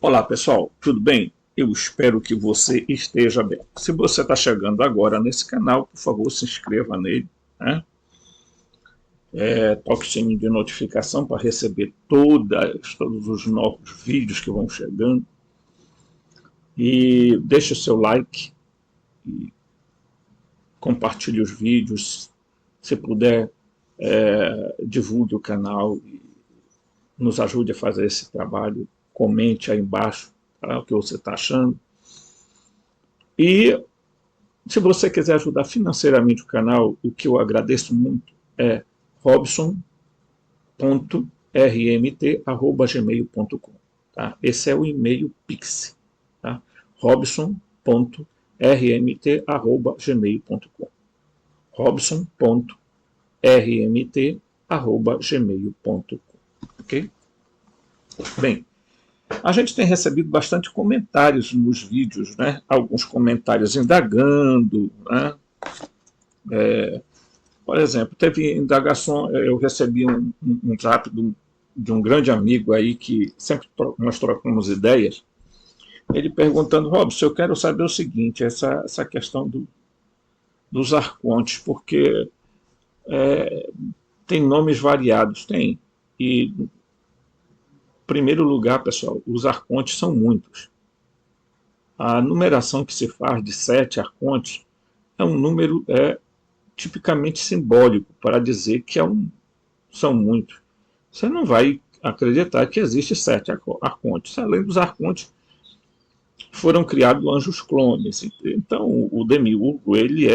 Olá pessoal, tudo bem? Eu espero que você esteja bem. Se você está chegando agora nesse canal, por favor se inscreva nele, né? Toque o sininho de notificação para receber todos os novos vídeos que vão chegando. E deixe o seu like e compartilhe os vídeos. Se puder, divulgue o canal e nos ajude a fazer esse trabalho. Comente aí embaixo o que você está achando. E se você quiser ajudar financeiramente o canal, o que eu agradeço muito é robson.rmt@gmail.com. Tá? Esse é o e-mail Pix. Tá? robson.rmt@gmail.com. robson.rmt@gmail.com. Ok? Bem, a gente tem recebido bastante comentários nos vídeos, né? Alguns comentários indagando, né? Por exemplo, teve indagação, eu recebi um zap de um grande amigo aí que sempre nós trocamos ideias, ele perguntando: Robson, eu quero saber o seguinte, essa questão dos arcontes, porque tem nomes variados, tem, e em primeiro lugar, pessoal, os arcontes são muitos. A numeração que se faz de 7 arcontes é um número tipicamente simbólico para dizer que são muitos. Você não vai acreditar que existe 7 arcontes. Além dos arcontes, foram criados anjos clones. Então, o Demiurgo, ele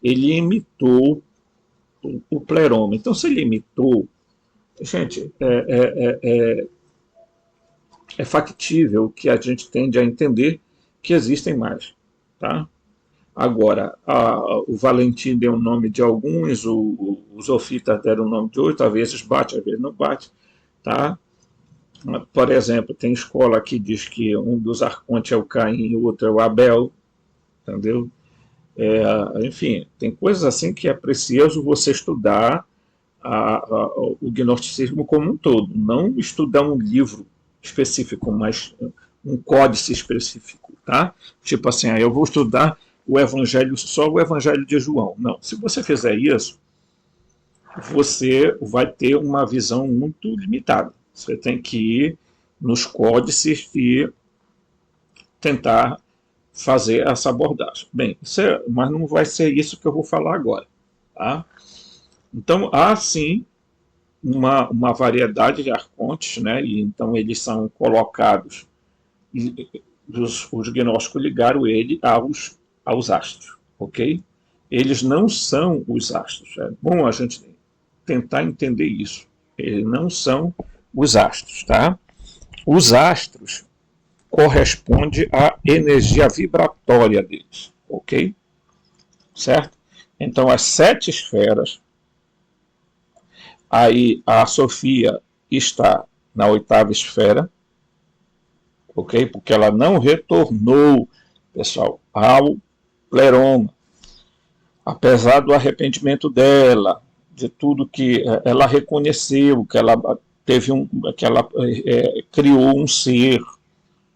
imitou o Pleroma. Então, se ele imitou, gente, é factível que a gente tende a entender que existem mais. Tá? Agora, o Valentim deu o nome de alguns, os Ofitas deram o nome de outros, às vezes bate, às vezes não bate. Tá? Por exemplo, tem escola que diz que um dos arcontes é o Caim e o outro é o Abel. Entendeu? Enfim, tem coisas assim que é preciso você estudar o gnosticismo como um todo. Não estudar um livro específico, mas um códice específico. Tá? Tipo assim, eu vou estudar só o Evangelho de João. Não, se você fizer isso, você vai ter uma visão muito limitada. Você tem que ir nos códices e tentar fazer essa abordagem. Bem, mas não vai ser isso que eu vou falar agora. Tá? Então, há sim uma variedade de arcontes, né? E então eles são colocados, os gnósticos ligaram ele aos astros, ok? Eles não são os astros. É bom a gente tentar entender isso. Eles não são os astros, tá? Os astros correspondem à energia vibratória deles, ok? Certo? Então, as 7 esferas, aí a Sofia está na 8ª esfera, ok? Porque ela não retornou, pessoal, ao Pleroma. Apesar do arrependimento dela, de tudo que ela reconheceu, que ela criou um ser,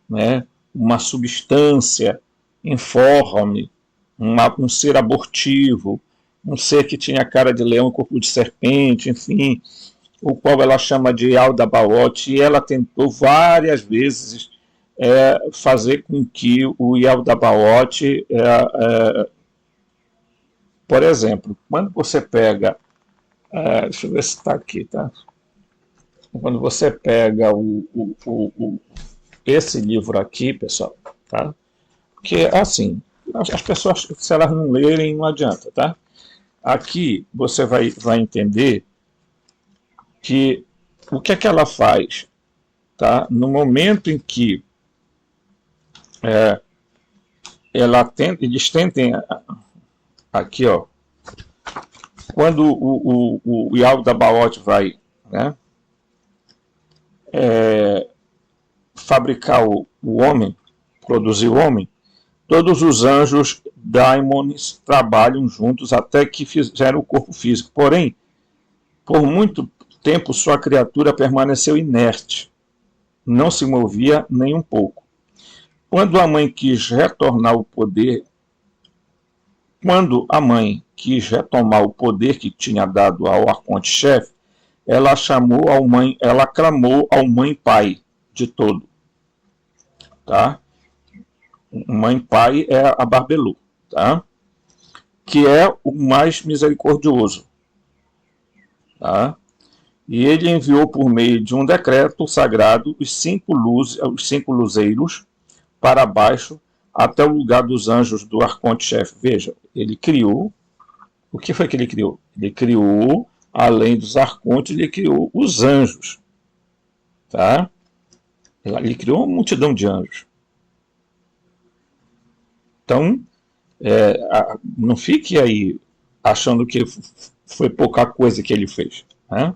né, uma substância informe, um ser abortivo, um ser que tinha cara de leão e corpo de serpente, enfim, o qual ela chama de Yaldabaoth, e ela tentou várias vezes fazer com que o Yaldabaoth, por exemplo, quando você pega, deixa eu ver se está aqui, tá? Quando você pega esse livro aqui, pessoal, tá? Porque, assim, as pessoas, se elas não lerem, não adianta, tá? Aqui você vai entender que o que é que ela faz, tá? No momento em que eles tentem, aqui, ó, quando o Yaldabaoth vai, né, fabricar o homem, produzir o homem, todos os anjos daimons trabalham juntos até que fizeram o corpo físico. Porém, por muito tempo sua criatura permaneceu inerte. não se movia nem um pouco. Quando a mãe quis retornar o poder, quando a mãe quis retomar o poder que tinha dado ao arconte-chefe, ela clamou ao mãe-pai de todo, tá? Mãe-pai é a Barbelu, tá? Que é o mais misericordioso, tá? E ele enviou por meio de um decreto sagrado os 5 luzeiros para baixo até o lugar dos anjos do arconte-chefe. Veja, ele criou. O que foi que ele criou? Ele criou, além dos arcontes, ele criou os anjos. Tá? Ele criou uma multidão de anjos. Então, não fique aí achando que foi pouca coisa que ele fez. Né?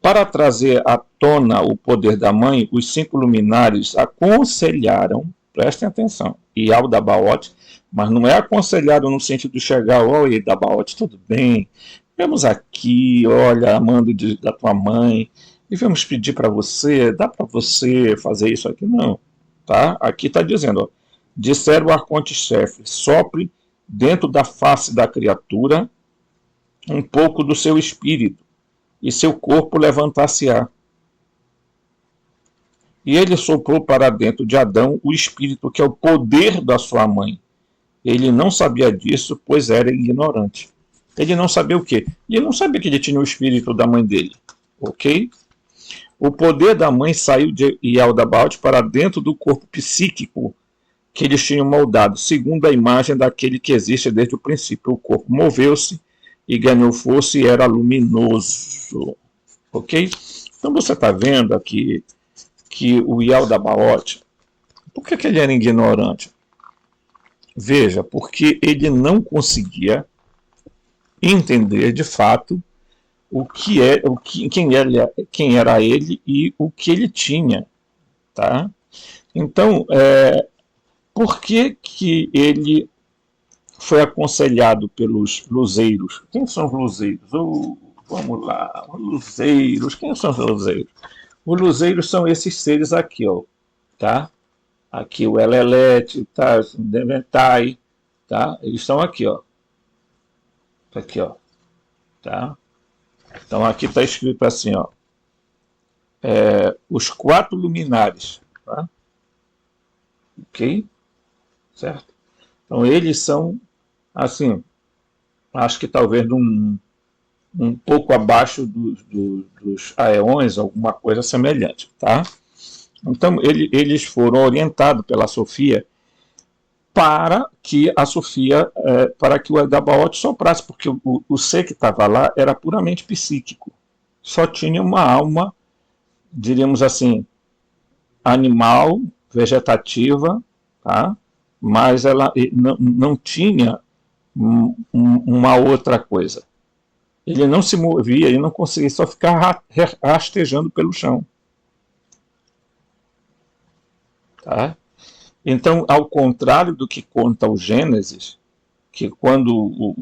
Para trazer à tona o poder da mãe, os 5 luminares aconselharam, prestem atenção, Yaldabaoth, mas não é aconselhado no sentido de chegar, oi, Dabaoth, tudo bem, vamos aqui, olha, amando da tua mãe, e vamos pedir para você, dá para você fazer isso aqui? Não, tá? Aqui está dizendo, ó, disseram o arconte-chefe, sopre dentro da face da criatura um pouco do seu espírito, e seu corpo levantar-se-á. E ele soprou para dentro de Adão o espírito que é o poder da sua mãe. Ele não sabia disso, pois era ignorante. Ele não sabia o quê? Ele não sabia que ele tinha o espírito da mãe dele. Ok? O poder da mãe saiu de Yaldabaoth para dentro do corpo psíquico que eles tinham moldado, segundo a imagem daquele que existe desde o princípio. O corpo moveu-se e ganhou força e era luminoso. Ok? Então você está vendo aqui que o Yaldabaoth, por que ele era ignorante? Veja, porque ele não conseguia entender de fato quem era ele e o que ele tinha. Tá? Então, por que ele foi aconselhado pelos luzeiros? Quem são os luzeiros? Vamos lá, os luzeiros. Quem são os luzeiros? Os luzeiros são esses seres aqui, ó, tá? Aqui o Elelete, tá? O Demetai, tá? Eles estão aqui, ó. Aqui, ó, tá? Então aqui está escrito assim, ó, os 4 luminares, tá? Ok? Certo? Então eles são, assim, acho que talvez um pouco abaixo dos aeões, alguma coisa semelhante, tá? Então eles foram orientados pela Sofia para que a Sofia, para que o Yaldabaoth soprasse, porque o ser que estava lá era puramente psíquico, só tinha uma alma, diríamos assim, animal, vegetativa, tá? Mas ela não tinha uma outra coisa. Ele não se movia, ele não conseguia, só ficar rastejando pelo chão. Tá? Então, ao contrário do que conta o Gênesis, que quando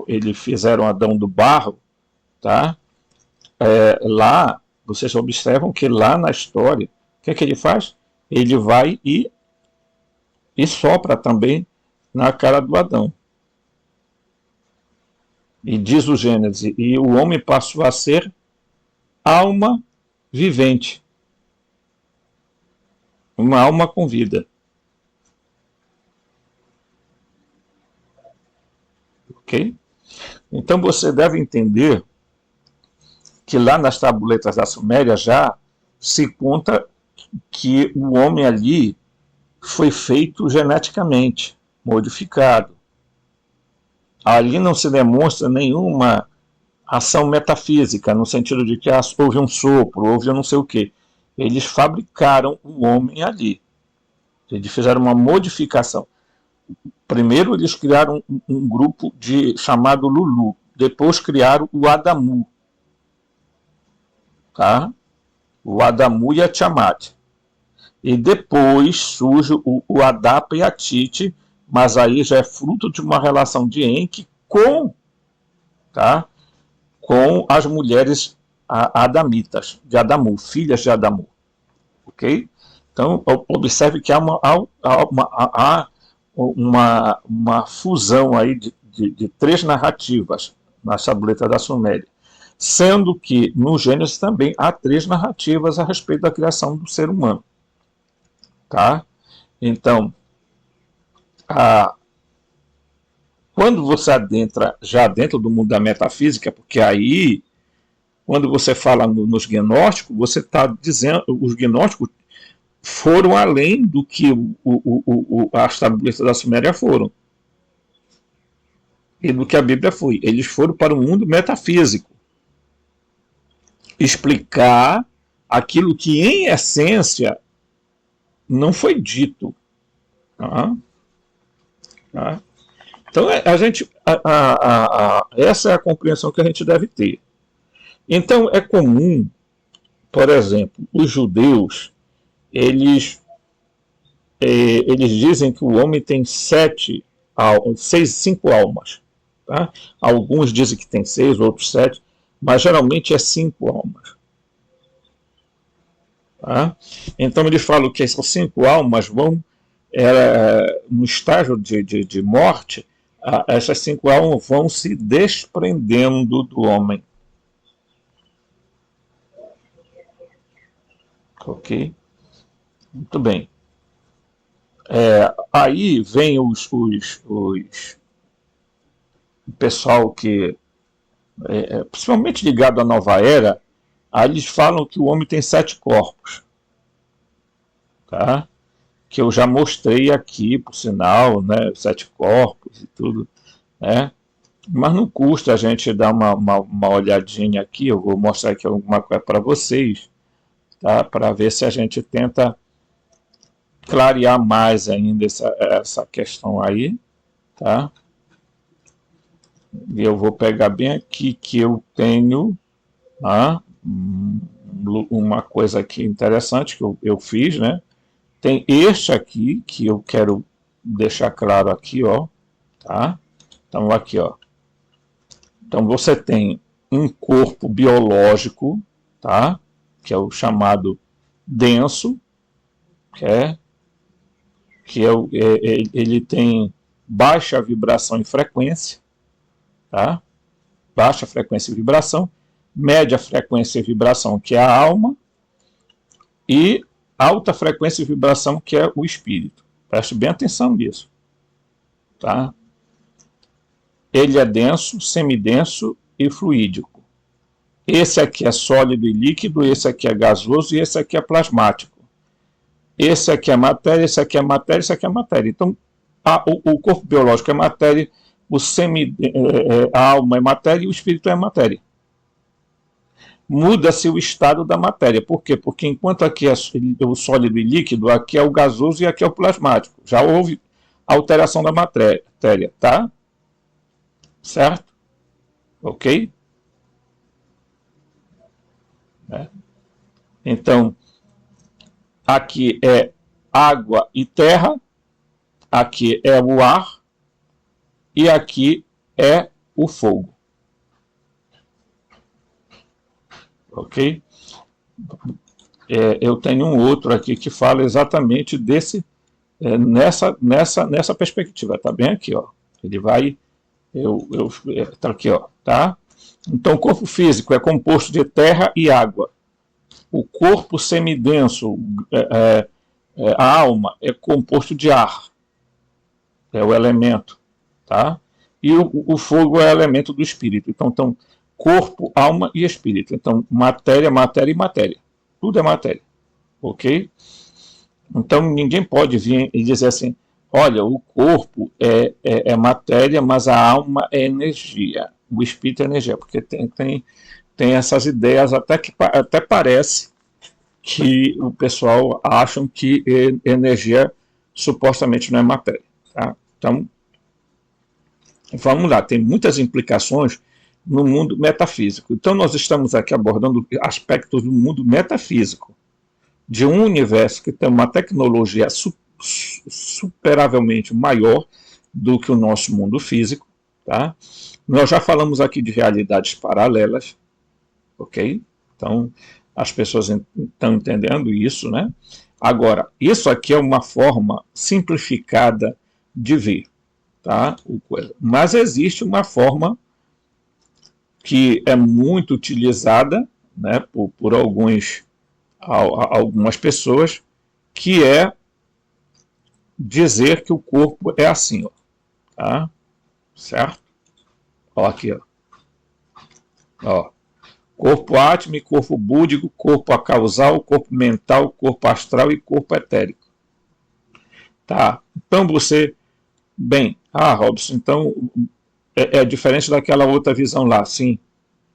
eles fizeram Adão do barro, tá? Lá, vocês observam que lá na história, o que ele faz? Ele vai e sopra também na cara do Adão. E diz o Gênesis, e o homem passou a ser alma vivente. Uma alma com vida. Ok? Então você deve entender que lá nas tabuletas da Suméria já se conta que o homem ali foi feito geneticamente, modificado. Ali não se demonstra nenhuma ação metafísica, no sentido de que houve um sopro, houve não sei o quê. Eles fabricaram o homem ali. Eles fizeram uma modificação. Primeiro eles criaram um grupo chamado Lulu. Depois criaram o Adamu. Tá? O Adamu e a Tiamat. E depois surge o Adapa e a Tite, mas aí já é fruto de uma relação de Enki com as mulheres adamitas, de Adamu, filhas de Adamu. ok? Então, observe que há uma fusão aí de três narrativas na tableta da Suméria, sendo que no Gênesis também há três narrativas a respeito da criação do ser humano, tá? Então, a, quando você adentra já dentro do mundo da metafísica, porque aí, quando você fala nos gnósticos, você está dizendo, os gnósticos foram além do que as tabletas da Suméria foram e do que a Bíblia foi. Eles foram para o mundo metafísico explicar aquilo que, em essência, não foi dito. Tá? Tá? Então, essa é a compreensão que a gente deve ter. Então, é comum, por exemplo, os judeus, eles dizem que o homem tem cinco almas. Tá? Alguns dizem que tem 6, outros 7, mas geralmente é 5 almas. Tá? Então eles falam que essas 5 almas vão, no estágio de morte, essas 5 almas vão se desprendendo do homem. Ok? Muito bem. Aí vem o pessoal que, principalmente ligado à nova era, aí eles falam que o homem tem 7 corpos. Tá? Que eu já mostrei aqui, por sinal, né, 7 corpos e tudo, né? Mas não custa a gente dar uma olhadinha aqui, eu vou mostrar aqui alguma coisa para vocês, tá? Para ver se a gente tenta clarear mais ainda essa questão aí, tá? E eu vou pegar bem aqui que eu tenho, tá? Uma coisa aqui interessante que eu fiz, né? Tem este aqui que eu quero deixar claro aqui, ó, tá? Então aqui, ó. Então você tem um corpo biológico, tá? Que é o chamado denso, ele tem baixa vibração e frequência, tá? Baixa frequência e vibração, média frequência e vibração, que é a alma, e alta frequência e vibração, que é o espírito. Preste bem atenção nisso, tá? Ele é denso, semidenso e fluídico. Esse aqui é sólido e líquido, esse aqui é gasoso e esse aqui é plasmático. Esse aqui é matéria, esse aqui é matéria, esse aqui é matéria. Então, o corpo biológico é matéria, a alma é matéria e o espírito é matéria. Muda-se o estado da matéria. Por quê? Porque enquanto aqui é o sólido e líquido, aqui é o gasoso e aqui é o plasmático. Já houve alteração da matéria, tá? Certo? Ok? Então, aqui é água e terra, aqui é o ar e aqui é o fogo. Ok? Eu tenho um outro aqui que fala exatamente nessa perspectiva. Tá bem aqui, ó. Ele vai, tá aqui, ó, tá? Então, o corpo físico é composto de terra e água. O corpo semidenso, a alma, é composto de ar. É o elemento, tá? E o fogo é o elemento do espírito. Então, corpo, alma e espírito. Então, matéria, matéria e matéria. Tudo é matéria, ok? Então, ninguém pode vir e dizer assim, olha, o corpo é matéria, mas a alma é energia. O espírito é energia, porque tem essas ideias, até parece que o pessoal acham que energia supostamente não é matéria. Tá? Então, vamos lá, tem muitas implicações no mundo metafísico. Então, nós estamos aqui abordando aspectos do mundo metafísico, de um universo que tem uma tecnologia superavelmente maior do que o nosso mundo físico. Tá? Nós já falamos aqui de realidades paralelas, ok? Então, As pessoas estão entendendo isso, né? Agora, isso aqui é uma forma simplificada de ver, tá? Mas existe uma forma que é muito utilizada, né, por algumas pessoas, que é dizer que o corpo é assim, ó, tá? Certo? Ó, aqui, ó. Ó. Corpo átmico, corpo búdico, corpo acausal, corpo mental, corpo astral e corpo etérico. Tá? Então você, bem, Robson, então é diferente daquela outra visão lá, sim,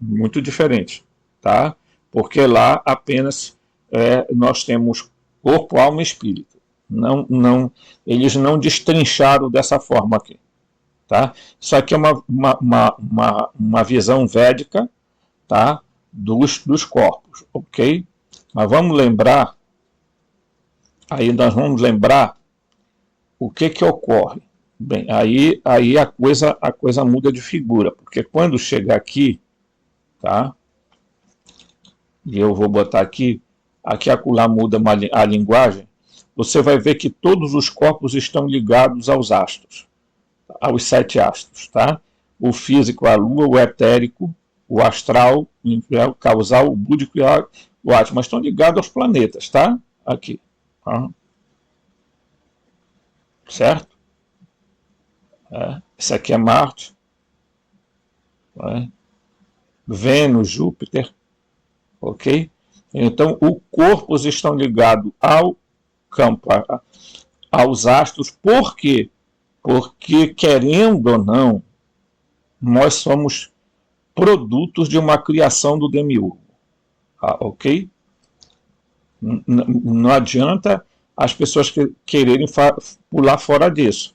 muito diferente, tá? Porque lá apenas nós temos corpo, alma e espírito. Eles não destrincharam dessa forma aqui, tá? Isso aqui é uma visão védica, tá? Dos corpos, ok? Mas vamos lembrar, aí nós vamos lembrar o que ocorre. Bem, aí a coisa muda de figura, porque quando chegar aqui, tá? E eu vou botar aqui acolá muda a linguagem, você vai ver que todos os corpos estão ligados aos astros, aos 7 astros, tá? O físico, a lua, o etérico, o astral, o causal, o búdico e o átmico, mas estão ligados aos planetas, tá? Aqui, tá? Certo? Esse aqui é Marte, Vênus, Júpiter, ok? Então, os corpos estão ligados ao campo, aos astros, por quê? Porque, querendo ou não, nós somos produtos de uma criação do demiurgo, ok? Não adianta as pessoas quererem pular fora disso.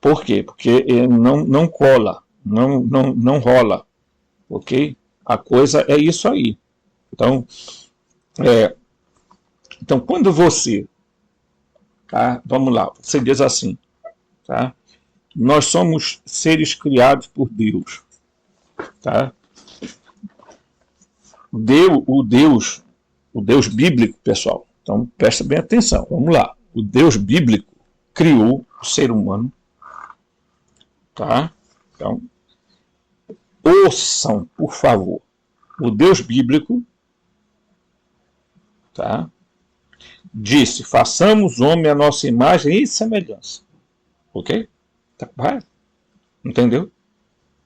Por quê? Porque não cola, não rola, ok? A coisa é isso aí. Então, quando você, tá? Vamos lá, você diz assim, tá? Nós somos seres criados por Deus, tá? O Deus bíblico, pessoal, então presta bem atenção, vamos lá. O Deus bíblico criou o ser humano, tá? Então, ouçam, por favor, o Deus bíblico, tá? Disse, façamos homem à nossa imagem e semelhança, ok? Tá, vai? Entendeu?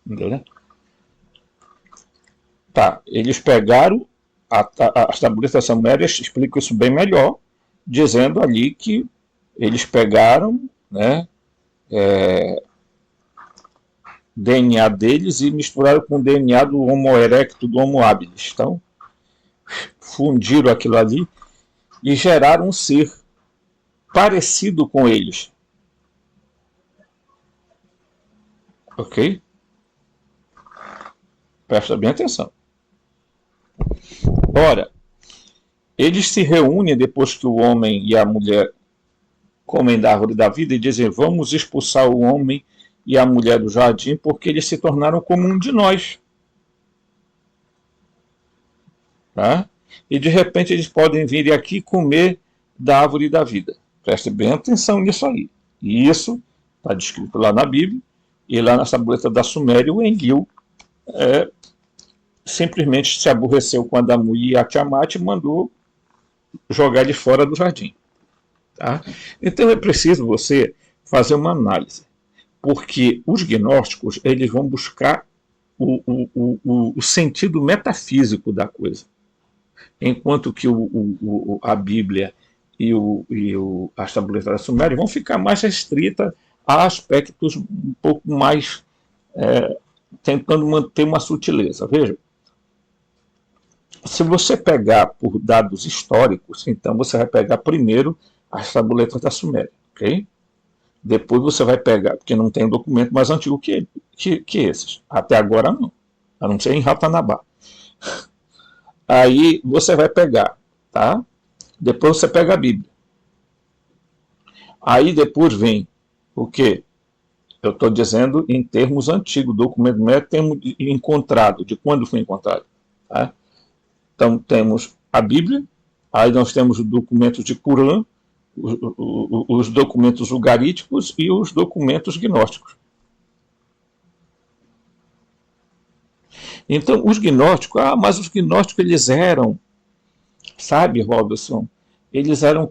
Entendeu, né? Tá, eles pegaram as tabuletas sumérias, explicam isso bem melhor, dizendo ali que eles pegaram, né, DNA deles e misturaram com o DNA do Homo erectus, do Homo habilis. Então, fundiram aquilo ali e geraram um ser parecido com eles. Ok? Presta bem atenção. Ora, eles se reúnem depois que o homem e a mulher comem da árvore da vida e dizem, vamos expulsar o homem e a mulher do jardim porque eles se tornaram como um de nós. Tá? E de repente eles podem vir aqui comer da árvore da vida. Preste bem atenção nisso aí. E isso está descrito lá na Bíblia, e lá na tableta da Suméria, o Enlil simplesmente se aborreceu com Adamu e a Tiamat e mandou jogar ele fora do jardim. Tá? Então é preciso você fazer uma análise, porque os gnósticos eles vão buscar o sentido metafísico da coisa, enquanto que a Bíblia e as tabuletas da Suméria vão ficar mais restritas a aspectos um pouco mais tentando manter uma sutileza. Veja, se você pegar por dados históricos, então você vai pegar primeiro as tabuletas da Suméria, ok? Depois você vai pegar, porque não tem documento mais antigo que esses. Até agora não, a não ser em Ratanabá. Aí você vai pegar, tá? Depois você pega a Bíblia. Aí depois vem o quê? Eu estou dizendo em termos antigos, documento não é termo encontrado, de quando foi encontrado, tá? Então, temos a Bíblia, aí nós temos os documentos de Qur'an, os documentos ugaríticos e os documentos gnósticos. Então, os gnósticos, mas os gnósticos eles eram, sabe, Robson, eles eram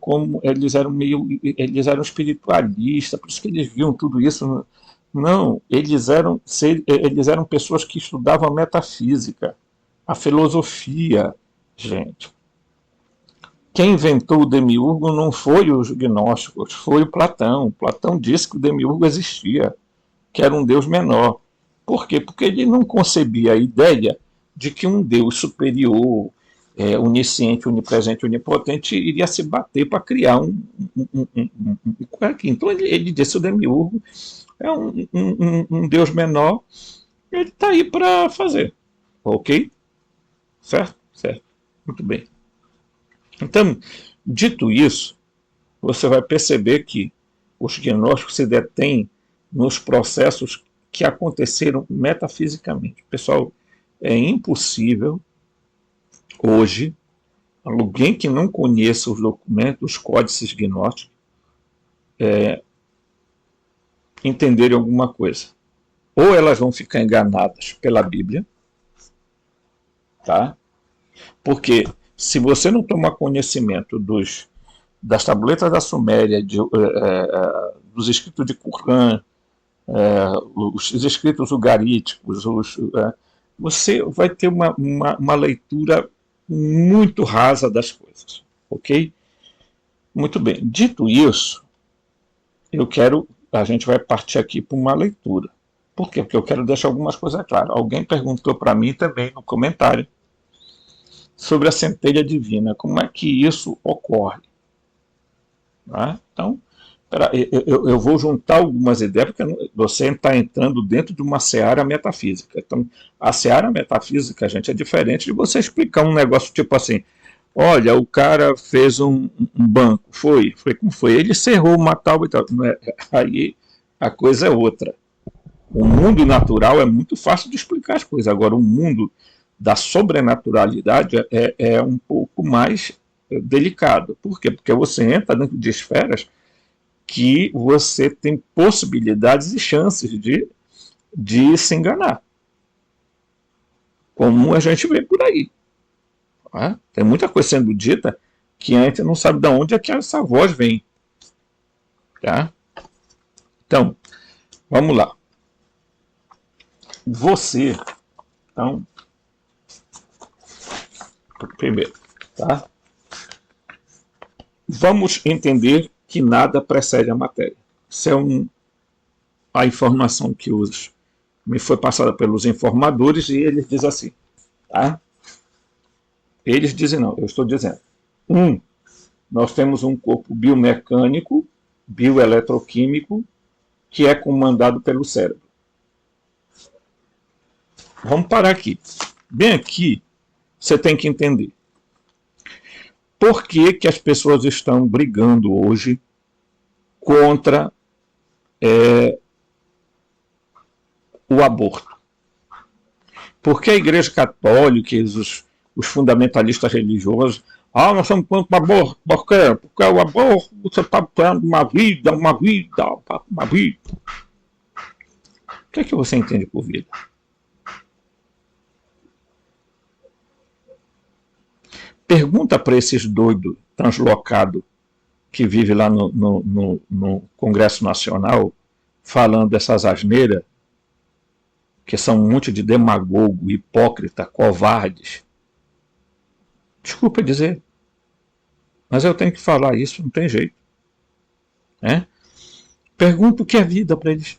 espiritualistas, por isso que eles viam tudo isso. Não, eles eram pessoas que estudavam a metafísica, a filosofia, gente. Quem inventou o demiurgo não foi os gnósticos, foi o Platão. Platão disse que o demiurgo existia, que era um deus menor. Por quê? Porque ele não concebia a ideia de que um deus superior, onisciente, onipresente, onipotente, iria se bater para criar um. Então ele disse: o demiurgo é um deus menor, ele está aí para fazer. Ok? Certo? Certo. Muito bem. Então, dito isso, você vai perceber que os gnósticos se detêm nos processos que aconteceram metafisicamente. Pessoal, é impossível hoje alguém que não conheça os documentos, os códices gnósticos, entenderem alguma coisa. Ou elas vão ficar enganadas pela Bíblia, tá? Porque se você não tomar conhecimento das tabletas da Suméria, dos escritos de Qur'an, os escritos ugaríticos, você vai ter uma leitura muito rasa das coisas, ok? Muito bem. Dito isso, a gente vai partir aqui para uma leitura. Por quê? Porque eu quero deixar algumas coisas claras. Alguém perguntou para mim também no comentário sobre a centelha divina. Como é que isso ocorre? Tá? Então, eu vou juntar algumas ideias, porque você está entrando dentro de uma seara metafísica. Então, a seara metafísica, gente, é diferente de você explicar um negócio tipo assim: olha, o cara fez um banco. Foi como foi. Ele cerrou uma tal e tal. Aí a coisa é outra. O mundo natural é muito fácil de explicar as coisas. Agora, o mundo da sobrenaturalidade é um pouco mais delicado. Por quê? Porque você entra dentro de esferas que você tem possibilidades e chances de se enganar. Como a gente vê por aí. Tá? Tem muita coisa sendo dita que a gente não sabe de onde é que essa voz vem. Tá? Então, vamos lá. Você, então, primeiro, tá? Vamos entender que nada precede a matéria. Isso é a informação que me foi passada pelos informadores e eles dizem assim, tá? Eles dizem não, eu estou dizendo. Nós temos um corpo biomecânico, bioeletroquímico, que é comandado pelo cérebro. Vamos parar aqui. Bem aqui, você tem que entender. Por que as pessoas estão brigando hoje contra o aborto? Porque a Igreja Católica e os fundamentalistas religiosos, nós somos contra o aborto, porque o aborto você está tendo uma vida. O que é que você entende por vida? Pergunta para esses doidos translocados que vivem lá no Congresso Nacional, falando dessas asneiras, que são um monte de demagogo, hipócrita, covardes. Desculpa dizer, mas eu tenho que falar isso, não tem jeito. Pergunta o que é vida para eles.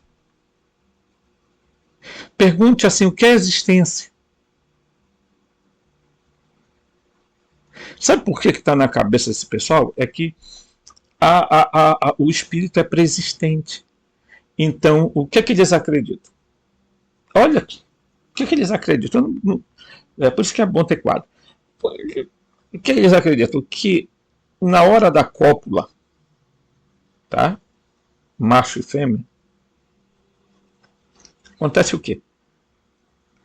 Pergunte assim, o que é existência? Sabe por que está na cabeça desse pessoal? É que o espírito é preexistente. Então, o que é que eles acreditam? Olha aqui, o que é que eles acreditam? Por isso que é bom ter quadro. O que eles acreditam? Que na hora da cópula, tá? Macho e fêmea, acontece o quê?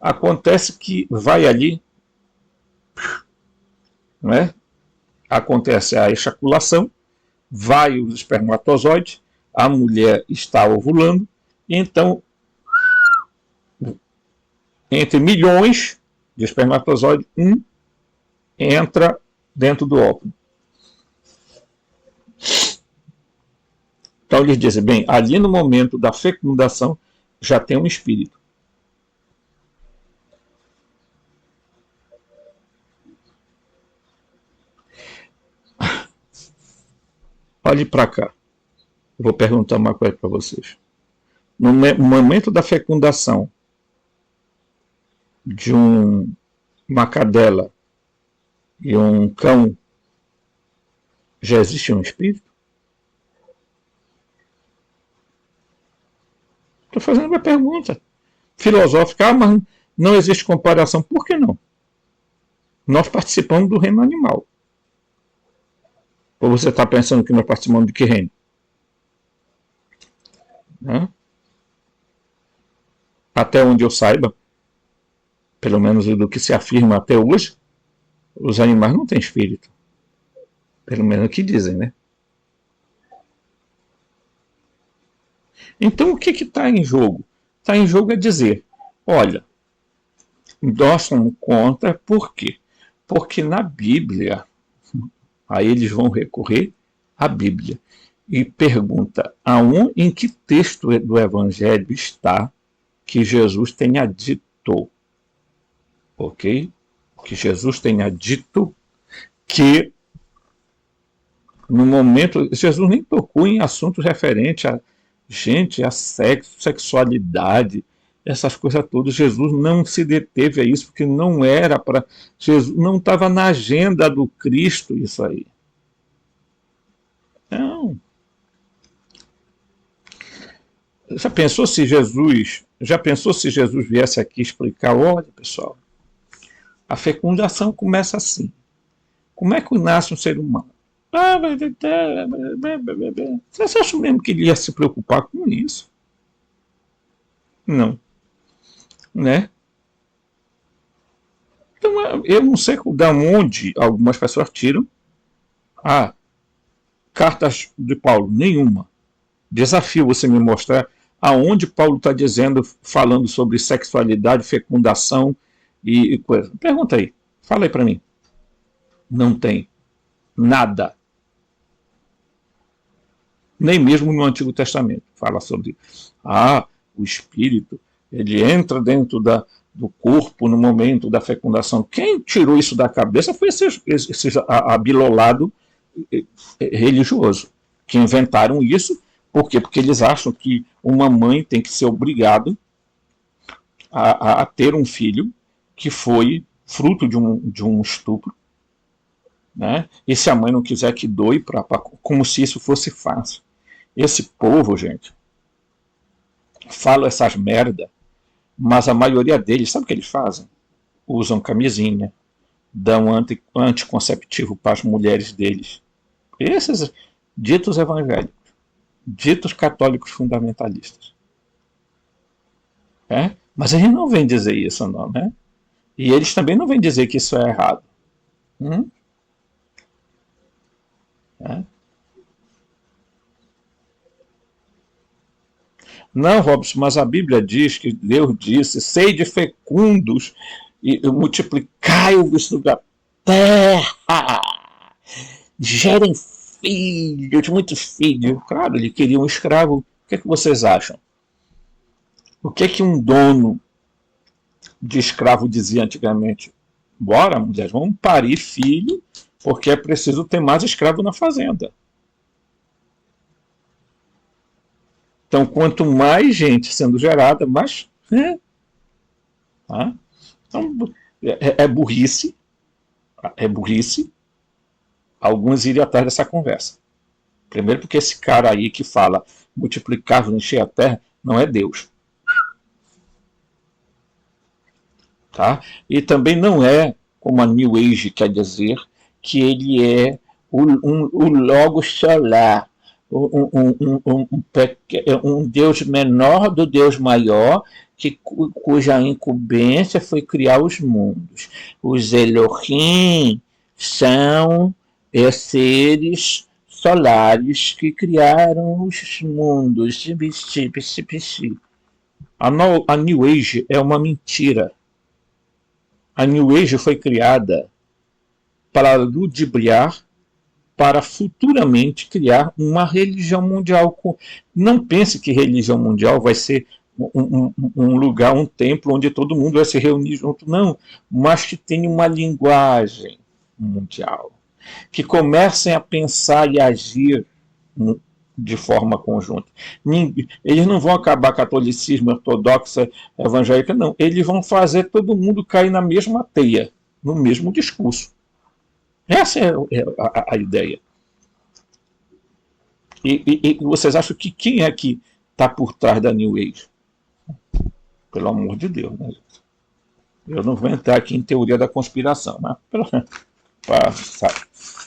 Acontece que vai ali não é? Acontece a ejaculação, vai os espermatozoides, a mulher está ovulando, e então, entre milhões de espermatozoides, um entra dentro do óvulo. Então eles dizem, bem, ali no momento da fecundação já tem um espírito. Olhe para cá. Eu vou perguntar uma coisa para vocês. No momento da fecundação de uma cadela e um cão, já existe um espírito? Estou fazendo uma pergunta filosófica, mas não existe comparação. Por que não? Nós participamos do reino animal. Ou você está pensando que nós participamos de que reino? Né? Até onde eu saiba, pelo menos do que se afirma até hoje, os animais não têm espírito. Pelo menos o que dizem, né? Então o que está em jogo? Está em jogo é dizer, olha, nós somos contra, por quê? Porque na Bíblia, aí eles vão recorrer à Bíblia e pergunta em que texto do Evangelho está que Jesus tenha dito, ok? Que Jesus tenha dito que no momento, Jesus nem tocou em assuntos referentes a gente, a sexo, sexualidade, essas coisas todas. Jesus não se deteve a isso, porque não era para... Jesus não estava na agenda do Cristo isso aí. Não. Já pensou se Jesus viesse aqui explicar, olha, pessoal, a fecundação começa assim. Como é que nasce um ser humano? Você acha mesmo que ele ia se preocupar com isso? Não. Né? Então, eu não sei de onde algumas pessoas tiram. Cartas de Paulo, nenhuma. Desafio você me mostrar aonde Paulo está dizendo, falando sobre sexualidade, fecundação e coisa. Pergunta aí. Fala aí para mim. Não tem. Nada. Nem mesmo no Antigo Testamento fala sobre o espírito, ele entra dentro do corpo no momento da fecundação. Quem tirou isso da cabeça foi esse abilolado religioso, que inventaram isso. Por quê? Porque eles acham que uma mãe tem que ser obrigada a ter um filho que foi fruto de um estupro, né? E se a mãe não quiser que doe, como se isso fosse fácil. Esse povo, gente, fala essas merda, mas a maioria deles, sabe o que eles fazem? Usam camisinha, dão anticonceptivo para as mulheres deles. Esses ditos evangélicos, ditos católicos fundamentalistas. Mas eles não vêm dizer isso, não, né? E eles também não vêm dizer que isso é errado. Não, Robson, mas a Bíblia diz que Deus disse, sede fecundos e multiplicai-vos sobre a terra, gerem filhos, muitos filhos. Claro, ele queria um escravo. O que vocês acham? O que um dono de escravo dizia antigamente? Bora, mulheres, vamos parir filho, porque é preciso ter mais escravo na fazenda. Então, quanto mais gente sendo gerada, mais... Então, é burrice. É burrice. Alguns irem atrás dessa conversa. Primeiro porque esse cara aí que fala multiplicar, encher a terra, não é Deus. Tá? E também não é, como a New Age quer dizer, que ele é o Logos solar, um Deus menor do Deus maior, cuja incumbência foi criar os mundos. Os Elohim são seres solares que criaram os mundos. A New Age é uma mentira. A New Age foi criada para ludibriar, para futuramente criar uma religião mundial. Não pense que religião mundial vai ser um lugar, um templo onde todo mundo vai se reunir junto, não, mas que tem uma linguagem mundial, que comecem a pensar e agir de forma conjunta. Eles não vão acabar catolicismo, ortodoxa, evangélica, não. Eles vão fazer todo mundo cair na mesma teia, no mesmo discurso. Essa é a ideia. E vocês acham que quem é que está por trás da New Age? Pelo amor de Deus, né? Eu não vou entrar aqui em teoria da conspiração, mas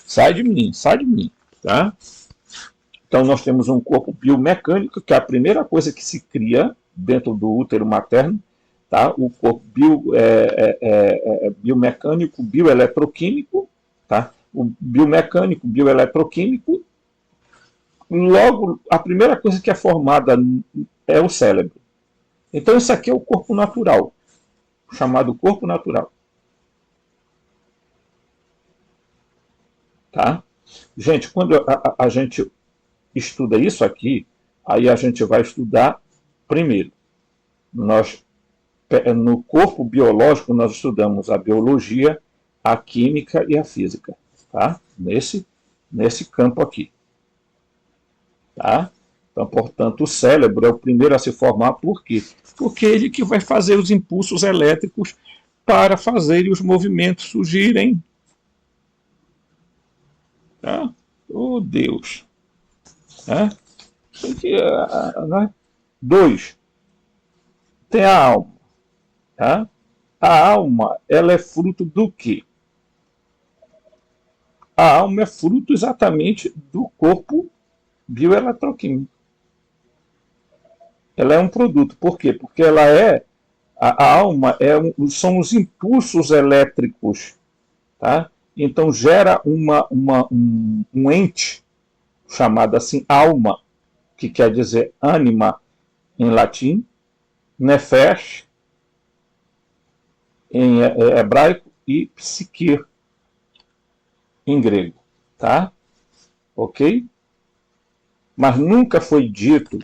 sai de mim, tá? Então nós temos um corpo biomecânico, que é a primeira coisa que se cria dentro do útero materno, tá? O corpo biomecânico, bioeletroquímico, tá? O biomecânico, bioeletroquímico, logo a primeira coisa que é formada é o cérebro. Então isso aqui é o corpo natural, chamado corpo natural. Tá? Gente, quando a gente estuda isso aqui, aí a gente vai estudar primeiro. No corpo biológico, nós estudamos a biologia, a química e a física. Tá? Nesse campo aqui. Tá? Então, portanto, o cérebro é o primeiro a se formar. Por quê? Porque é ele que vai fazer os impulsos elétricos para fazer os movimentos surgirem. Tá? Oh, Deus. Né? Né? 2. Tem a alma. Tá? A alma, ela é fruto do quê? A alma é fruto exatamente do corpo bioeletroquímico. Ela é um produto. Por quê? Porque ela a alma são os impulsos elétricos, tá? Então gera um ente chamado assim alma, que quer dizer ânima em latim, nefesh em hebraico e psique em grego, tá? Ok? Mas nunca foi dito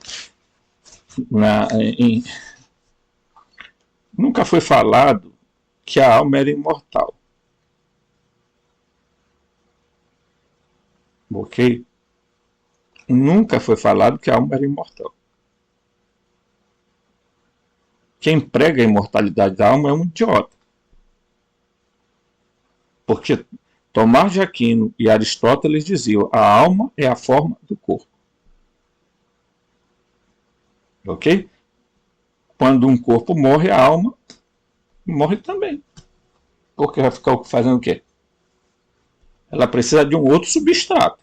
nunca foi falado que a alma era imortal. Ok? Nunca foi falado que a alma era imortal. Quem prega a imortalidade da alma é um idiota. Porque Tomás de Aquino e Aristóteles diziam: a alma é a forma do corpo. Ok? Quando um corpo morre, a alma morre também. Porque vai ficar fazendo o quê? Ela precisa de um outro substrato.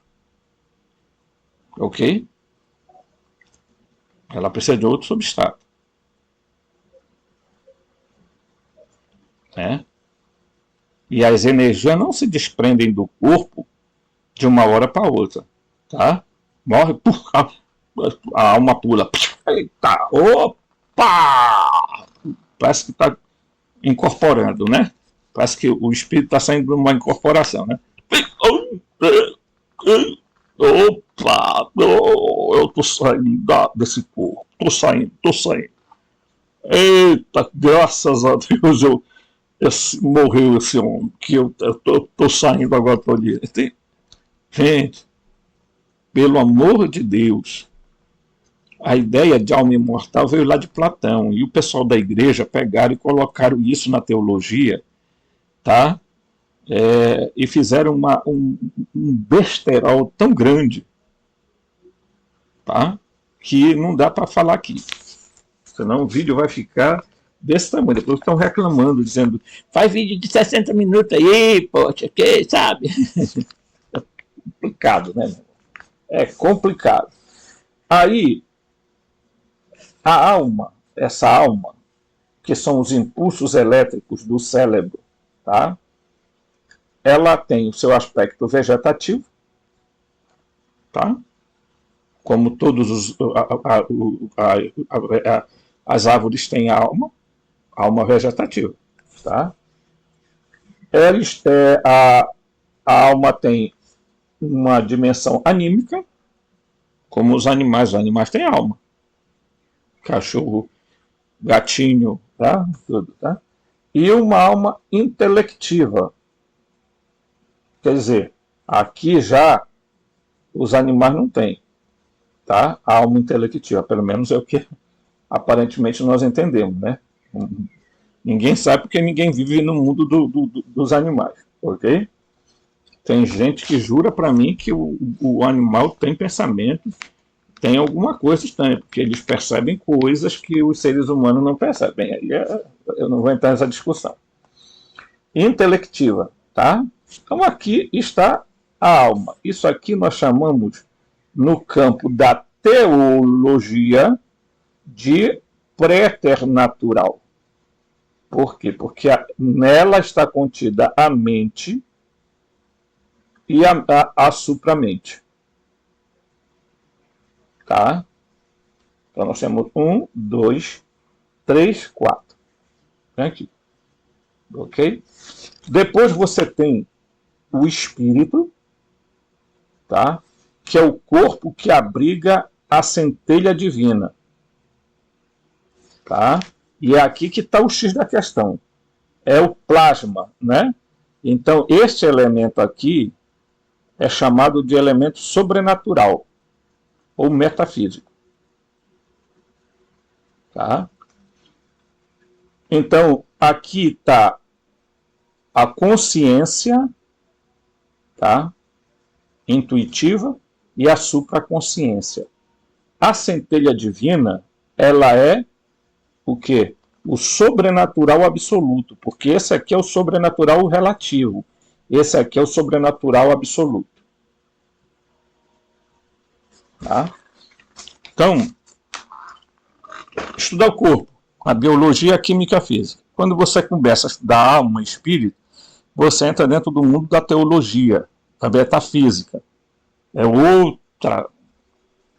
Ok? Ela precisa de outro substrato. Né? E as energias não se desprendem do corpo de uma hora para outra. Tá? Morre, a alma pula. Eita, opa! Parece que está incorporando, né? Parece que o espírito está saindo de uma incorporação, né? Opa! Eu tô saindo desse corpo. Tô saindo. Eita, graças a Deus morreu esse homem. Que eu tô saindo agora para o dia. Gente, pelo amor de Deus, a ideia de alma imortal veio lá de Platão. E o pessoal da igreja pegaram e colocaram isso na teologia, tá? E fizeram um besterol tão grande, tá? Que não dá para falar aqui. Senão o vídeo vai ficar desse tamanho. Depois estão reclamando, dizendo: faz vídeo de 60 minutos aí, poxa, que sabe? É complicado, né? É complicado. Aí, a alma, essa alma, que são os impulsos elétricos do cérebro, tá? ela tem o seu aspecto vegetativo, tá? Como todos as árvores têm alma vegetativa, tá? A alma tem uma dimensão anímica, como os animais têm alma. Cachorro, gatinho, tá? Tudo, tá? E uma alma intelectiva. Quer dizer, aqui já os animais não têm, tá? A alma intelectiva, pelo menos é o que aparentemente nós entendemos, né? Ninguém sabe porque ninguém vive no mundo dos animais, ok? Tem gente que jura para mim que o animal tem pensamento, tem alguma coisa estranha, porque eles percebem coisas que os seres humanos não percebem. Aí eu não vou entrar nessa discussão. Intelectiva, tá? Então aqui está a alma. Isso aqui nós chamamos, no campo da teologia, de préternatural. Por quê? Porque nela está contida a mente e a supramente. Tá? Então nós temos 1, 2, 3, 4. Aqui. Ok? Depois você tem o espírito, tá? Que é o corpo que abriga a centelha divina. Tá? E é aqui que está o X da questão. É o plasma, né? Então, este elemento aqui é chamado de elemento sobrenatural ou metafísico. Tá? Então, aqui está a consciência, tá? Intuitiva, e a supraconsciência. A centelha divina, ela é o quê? O sobrenatural absoluto, porque esse aqui é o sobrenatural relativo, esse aqui é o sobrenatural absoluto. Tá? Então, estudar o corpo, a biologia, a química, a física. Quando você começa a estudar alma e espírito, você entra dentro do mundo da teologia, da metafísica. É outra,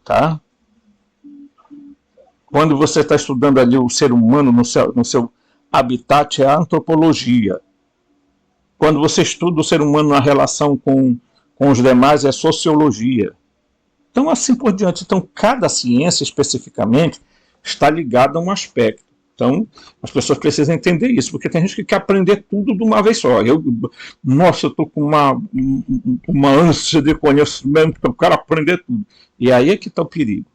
tá? Quando você está estudando ali o ser humano no seu habitat, é a antropologia. Quando você estuda o ser humano na relação com os demais, é sociologia. Então, assim por diante. Então, cada ciência, especificamente, está ligada a um aspecto. Então, as pessoas precisam entender isso, porque tem gente que quer aprender tudo de uma vez só. Nossa, eu estou com uma ânsia de conhecimento, eu quero aprender tudo. E aí é que está o perigo.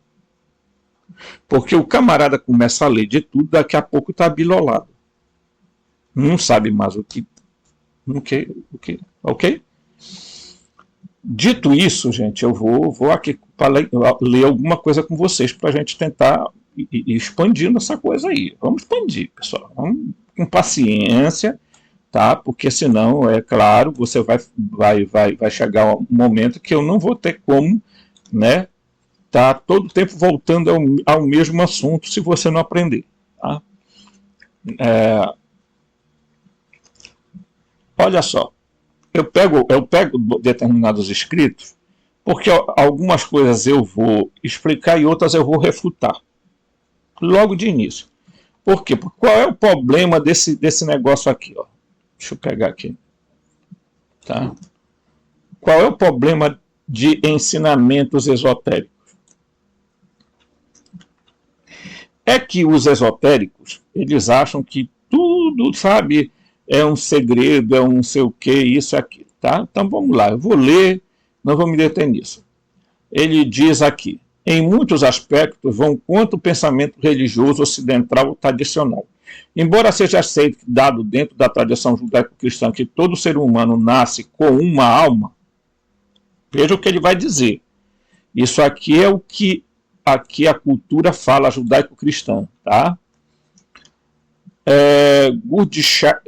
Porque o camarada começa a ler de tudo, daqui a pouco está bilolado. Não sabe mais o que. Ok? Dito isso, gente, eu vou aqui para ler alguma coisa com vocês para a gente tentar ir expandindo essa coisa aí. Vamos expandir, pessoal. Vamos com paciência, tá? Porque senão, é claro, você vai chegar um momento que eu não vou ter como, né? Tá todo tempo voltando ao mesmo assunto se você não aprender. Tá? Olha só, eu pego determinados escritos, porque algumas coisas eu vou explicar e outras eu vou refutar. Logo de início. Por quê? Porque qual é o problema desse negócio aqui? Ó? Deixa eu pegar aqui. Tá? Qual é o problema de ensinamentos esotéricos? É que os esotéricos, eles acham que tudo, sabe, é um segredo, é um não sei o que, isso e aquilo, tá? Então vamos lá, eu vou ler, não vou me deter nisso. Ele diz aqui, em muitos aspectos vão contra o pensamento religioso ocidental tradicional. Embora seja aceito, dado dentro da tradição judaico-cristã, que todo ser humano nasce com uma alma, veja o que ele vai dizer. Isso aqui é o que aqui a cultura fala judaico-cristã, tá? Gurdjieff,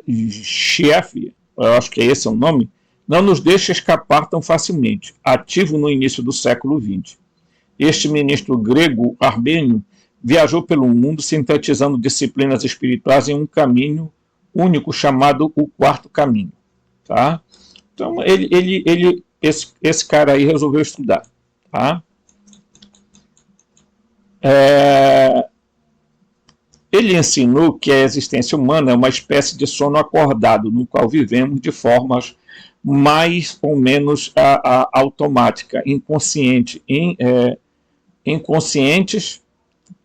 eu acho que é esse o nome, não nos deixa escapar tão facilmente, ativo no início do século XX. Este ministro grego armênio viajou pelo mundo sintetizando disciplinas espirituais em um caminho único chamado o Quarto Caminho. Tá? Então, esse cara aí resolveu estudar. Tá? Ele ensinou que a existência humana é uma espécie de sono acordado, no qual vivemos de formas mais ou menos automática, inconscientes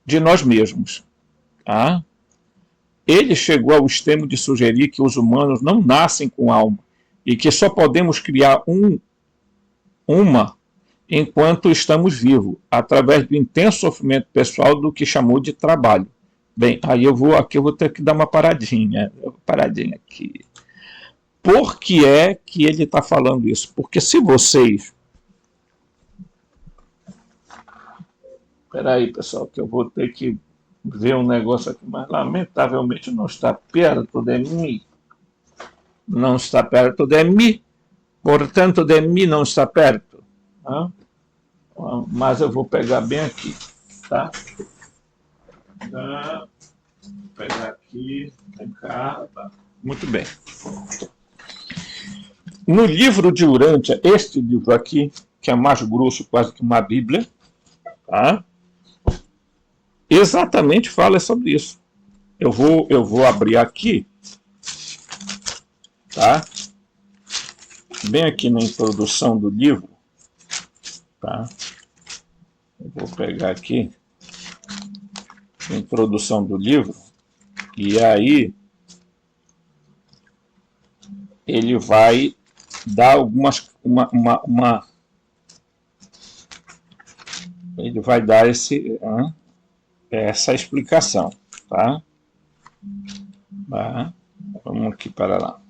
de nós mesmos. Tá? Ele chegou ao extremo de sugerir que os humanos não nascem com alma e que só podemos criar uma enquanto estamos vivos, através do intenso sofrimento pessoal do que chamou de trabalho. Bem, aí eu vou ter que dar uma paradinha aqui. Por que é que ele está falando isso? Porque se vocês... Espera aí, pessoal, que eu vou ter que ver um negócio aqui, mas lamentavelmente não está perto de mim. Não está perto de mim, portanto de mim não está perto. Tá? Mas eu vou pegar bem aqui, tá? Vou pegar aqui, vem cá, tá. Muito bem. No livro de Urântia, este livro aqui, que é mais grosso quase que uma Bíblia, tá? Exatamente fala sobre isso. Eu vou abrir aqui, tá? Bem aqui na introdução do livro, tá? Eu vou pegar aqui a introdução do livro e aí ele vai dar ele vai dar essa explicação, tá? Vamos aqui para lá.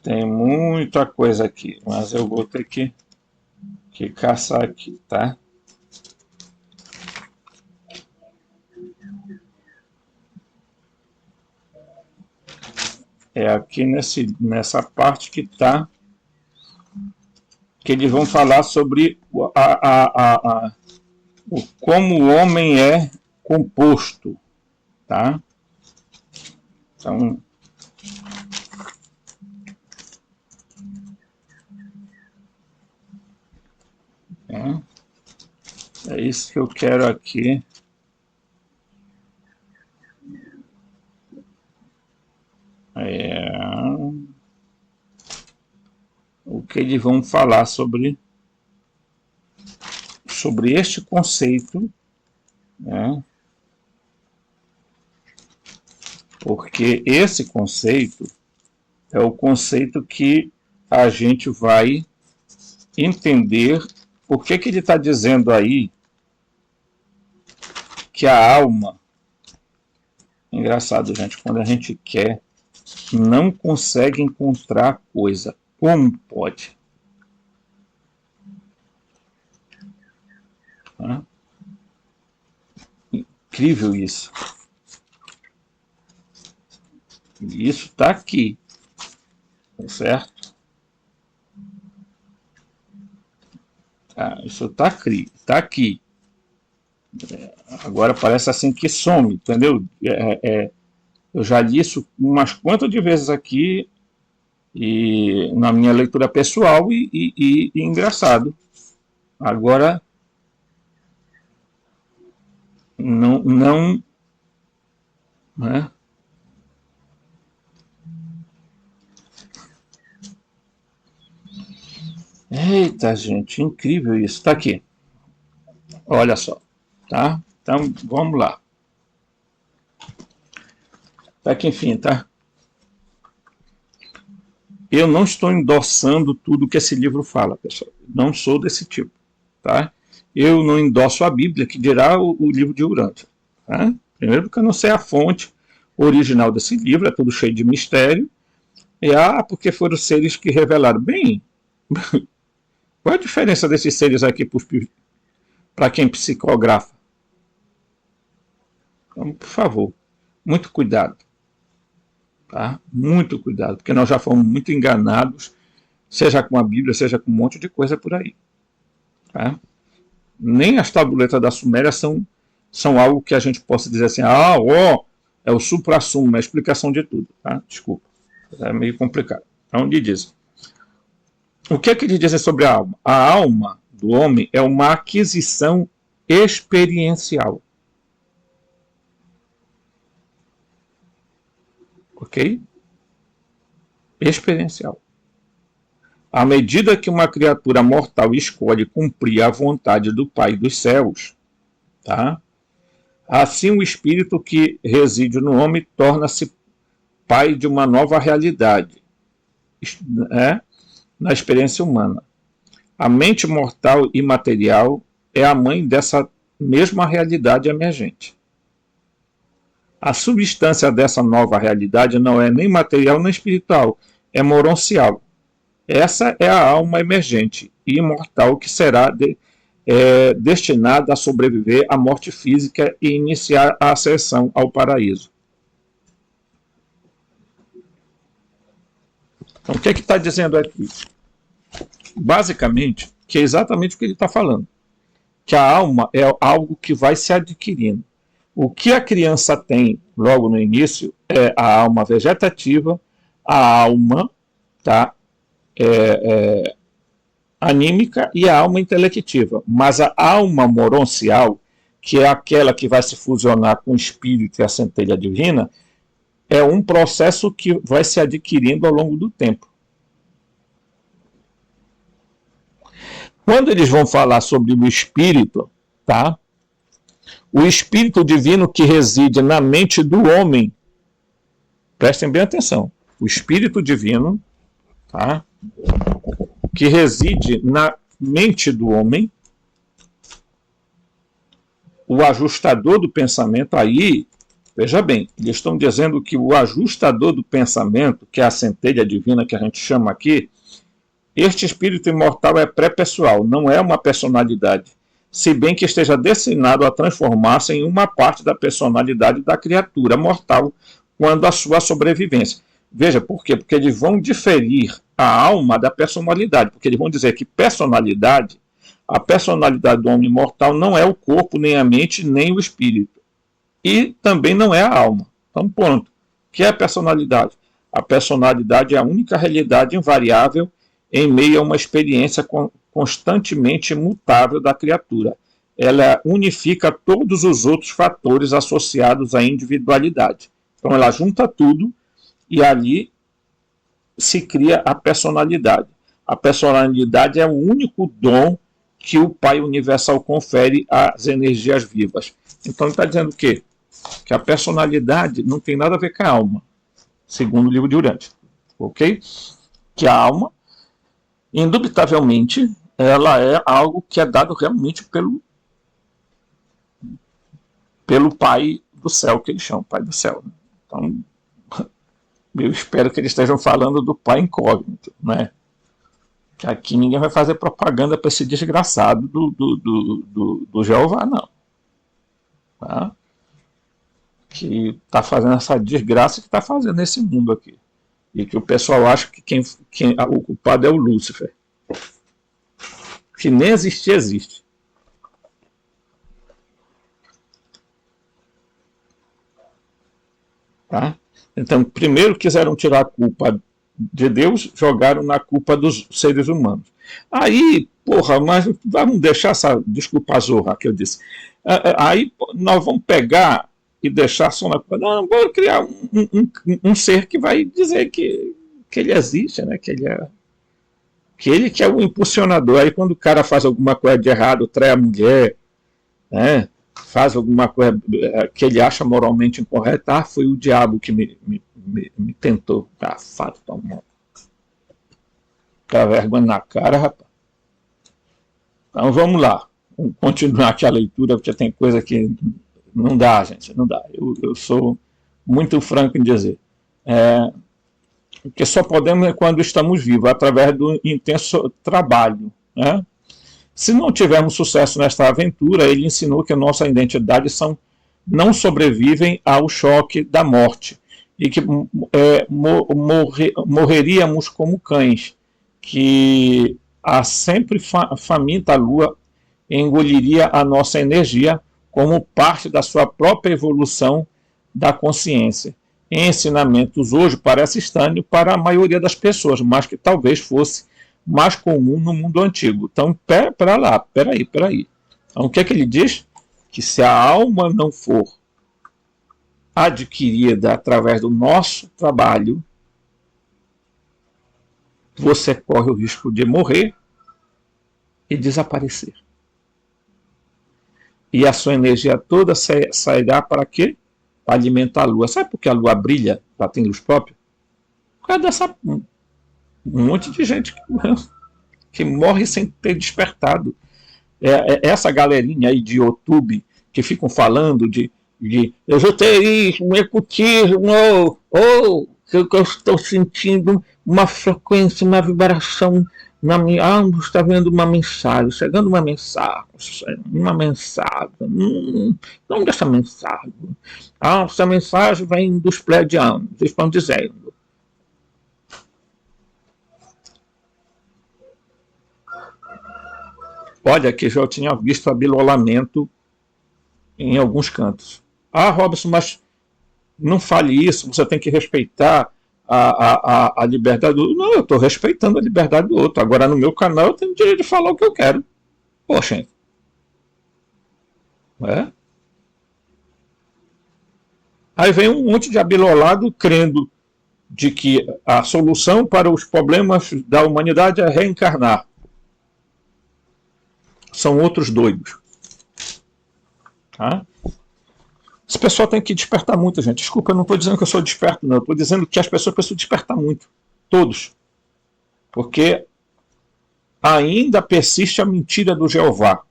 Tem muita coisa aqui, mas eu vou ter que caçar aqui, tá? É aqui nessa parte que tá, que eles vão falar sobre como o homem é composto, tá? Então, é isso que eu quero aqui. O que eles vão falar sobre este conceito, né? Porque esse conceito é o conceito que a gente vai entender por que ele está dizendo aí que a alma... Engraçado, gente, quando a gente quer, não consegue encontrar coisa. Como pode? Incrível isso. Isso está aqui, certo? Isso está aqui. Agora parece assim que some, entendeu? Eu já li isso umas quantas de vezes aqui e na minha leitura pessoal e engraçado. Agora não, né? Eita, gente, incrível isso. Está aqui. Olha só, tá? Então, vamos lá. Tá aqui, enfim, tá? Eu não estou endossando tudo que esse livro fala, pessoal. Não sou desse tipo, tá? Eu não endosso a Bíblia, que dirá o livro de Urântia. Tá? Primeiro porque eu não sei a fonte original desse livro, é tudo cheio de mistério. E porque foram os seres que revelaram. Bem, qual é a diferença desses seres aqui para quem psicografa? Então, por favor, muito cuidado. Tá? Muito cuidado, porque nós já fomos muito enganados, seja com a Bíblia, seja com um monte de coisa por aí. Tá? Nem as tabuletas da Suméria são são algo que a gente possa dizer assim, ah, ó, é o suprassumo, é a explicação de tudo, tá? Desculpa, é meio complicado. Então, ele diz, o que é que ele diz sobre a alma? A alma do homem é uma aquisição experiencial. Ok? Experiencial. À medida que uma criatura mortal escolhe cumprir a vontade do Pai dos céus, tá? Assim o espírito que reside no homem torna-se pai de uma nova realidade, na experiência humana. A mente mortal e material é a mãe dessa mesma realidade emergente. A substância dessa nova realidade não é nem material nem espiritual, é moroncial. Essa é a alma emergente e imortal que será destinada a sobreviver à morte física e iniciar a ascensão ao paraíso. Então, o que é que está dizendo aqui? Basicamente, que é exatamente o que ele está falando. Que a alma é algo que vai se adquirindo. O que a criança tem logo no início é a alma vegetativa, a alma anímica e a alma intelectiva. Mas a alma moroncial, que é aquela que vai se fusionar com o espírito e a centelha divina, é um processo que vai se adquirindo ao longo do tempo. Quando eles vão falar sobre o espírito, tá? O espírito divino que reside na mente do homem, prestem bem atenção, o espírito divino, tá? Que reside na mente do homem, o ajustador do pensamento, aí, veja bem, eles estão dizendo que o ajustador do pensamento, que é a centelha divina que a gente chama aqui, este espírito imortal é pré-pessoal, não é uma personalidade, se bem que esteja destinado a transformar-se em uma parte da personalidade da criatura mortal quando a sua sobrevivência. Veja, por quê? Porque eles vão diferir a alma da personalidade, porque eles vão dizer que a personalidade do homem mortal não é o corpo, nem a mente, nem o espírito. E também não é a alma. Então, ponto. O que é a personalidade? A personalidade é a única realidade invariável em meio a uma experiência constantemente mutável da criatura. Ela unifica todos os outros fatores associados à individualidade. Então, ela junta tudo e ali se cria a personalidade. A personalidade é o único dom que o Pai Universal confere às energias vivas. Então ele está dizendo o quê? Que a personalidade não tem nada a ver com a alma, segundo o livro de Urântia. Ok? Que a alma, indubitavelmente, ela é algo que é dado realmente pelo Pai do céu, que eles chamam, Pai do céu. Então, eu espero que eles estejam falando do Pai incógnito, né? Que aqui ninguém vai fazer propaganda para esse desgraçado do Jeová, não. Tá? Que está fazendo essa desgraça que está fazendo nesse mundo aqui. E que o pessoal acha que o culpado é o Lúcifer. Que nem existir, existe. Tá? Então, primeiro quiseram tirar a culpa de Deus, jogaram na culpa dos seres humanos. Aí, porra, mas vamos deixar essa desculpa zorra que eu disse. Aí nós vamos pegar e deixar só na culpa. Não, vamos criar um ser que vai dizer que ele existe, né? Que ele que é o impulsionador. Aí quando o cara faz alguma coisa de errado, trai a mulher, né? Faz alguma coisa que ele acha moralmente incorreta, foi o diabo que me tentou. Fato, toma. Tá vergonha na cara, rapaz. Então vamos lá. Vamos continuar aqui a leitura, porque tem coisa que não dá, gente, não dá. Eu sou muito franco em dizer. Porque só podemos quando estamos vivos, através do intenso trabalho, né? Se não tivermos sucesso nesta aventura, ele ensinou que a nossa identidade não sobrevivem ao choque da morte e que morreríamos como cães, que a sempre faminta lua engoliria a nossa energia como parte da sua própria evolução da consciência. Ensinamentos hoje parece estranho para a maioria das pessoas, mas que talvez fosse mais comum no mundo antigo. Então, peraí. Então, o que é que ele diz? Que se a alma não for adquirida através do nosso trabalho, você corre o risco de morrer e desaparecer. E a sua energia toda sairá para quê? Para alimentar a lua. Sabe por que a lua brilha? Ela tem luz própria? Por causa dessa um monte de gente que morre sem ter despertado. Essa galerinha aí de YouTube que ficam falando de esoterismo, ocultismo, que eu estou sentindo uma frequência, uma vibração na minha alma, está vendo uma mensagem, chegando uma mensagem. Não dessa mensagem. Essa mensagem vem dos pleiadianos, eles estão dizendo. Olha, que já tinha visto abilolamento em alguns cantos. Robson, mas não fale isso, você tem que respeitar a liberdade do outro. Não, eu estou respeitando a liberdade do outro. Agora, no meu canal, eu tenho o direito de falar o que eu quero. Poxa. Aí vem um monte de abilolado crendo de que a solução para os problemas da humanidade é reencarnar. São outros doidos. Tá? Esse pessoal tem que despertar muito, gente. Desculpa, eu não estou dizendo que eu sou desperto, não. Eu estou dizendo que as pessoas precisam despertar muito. Todos. Porque ainda persiste a mentira do Jeová,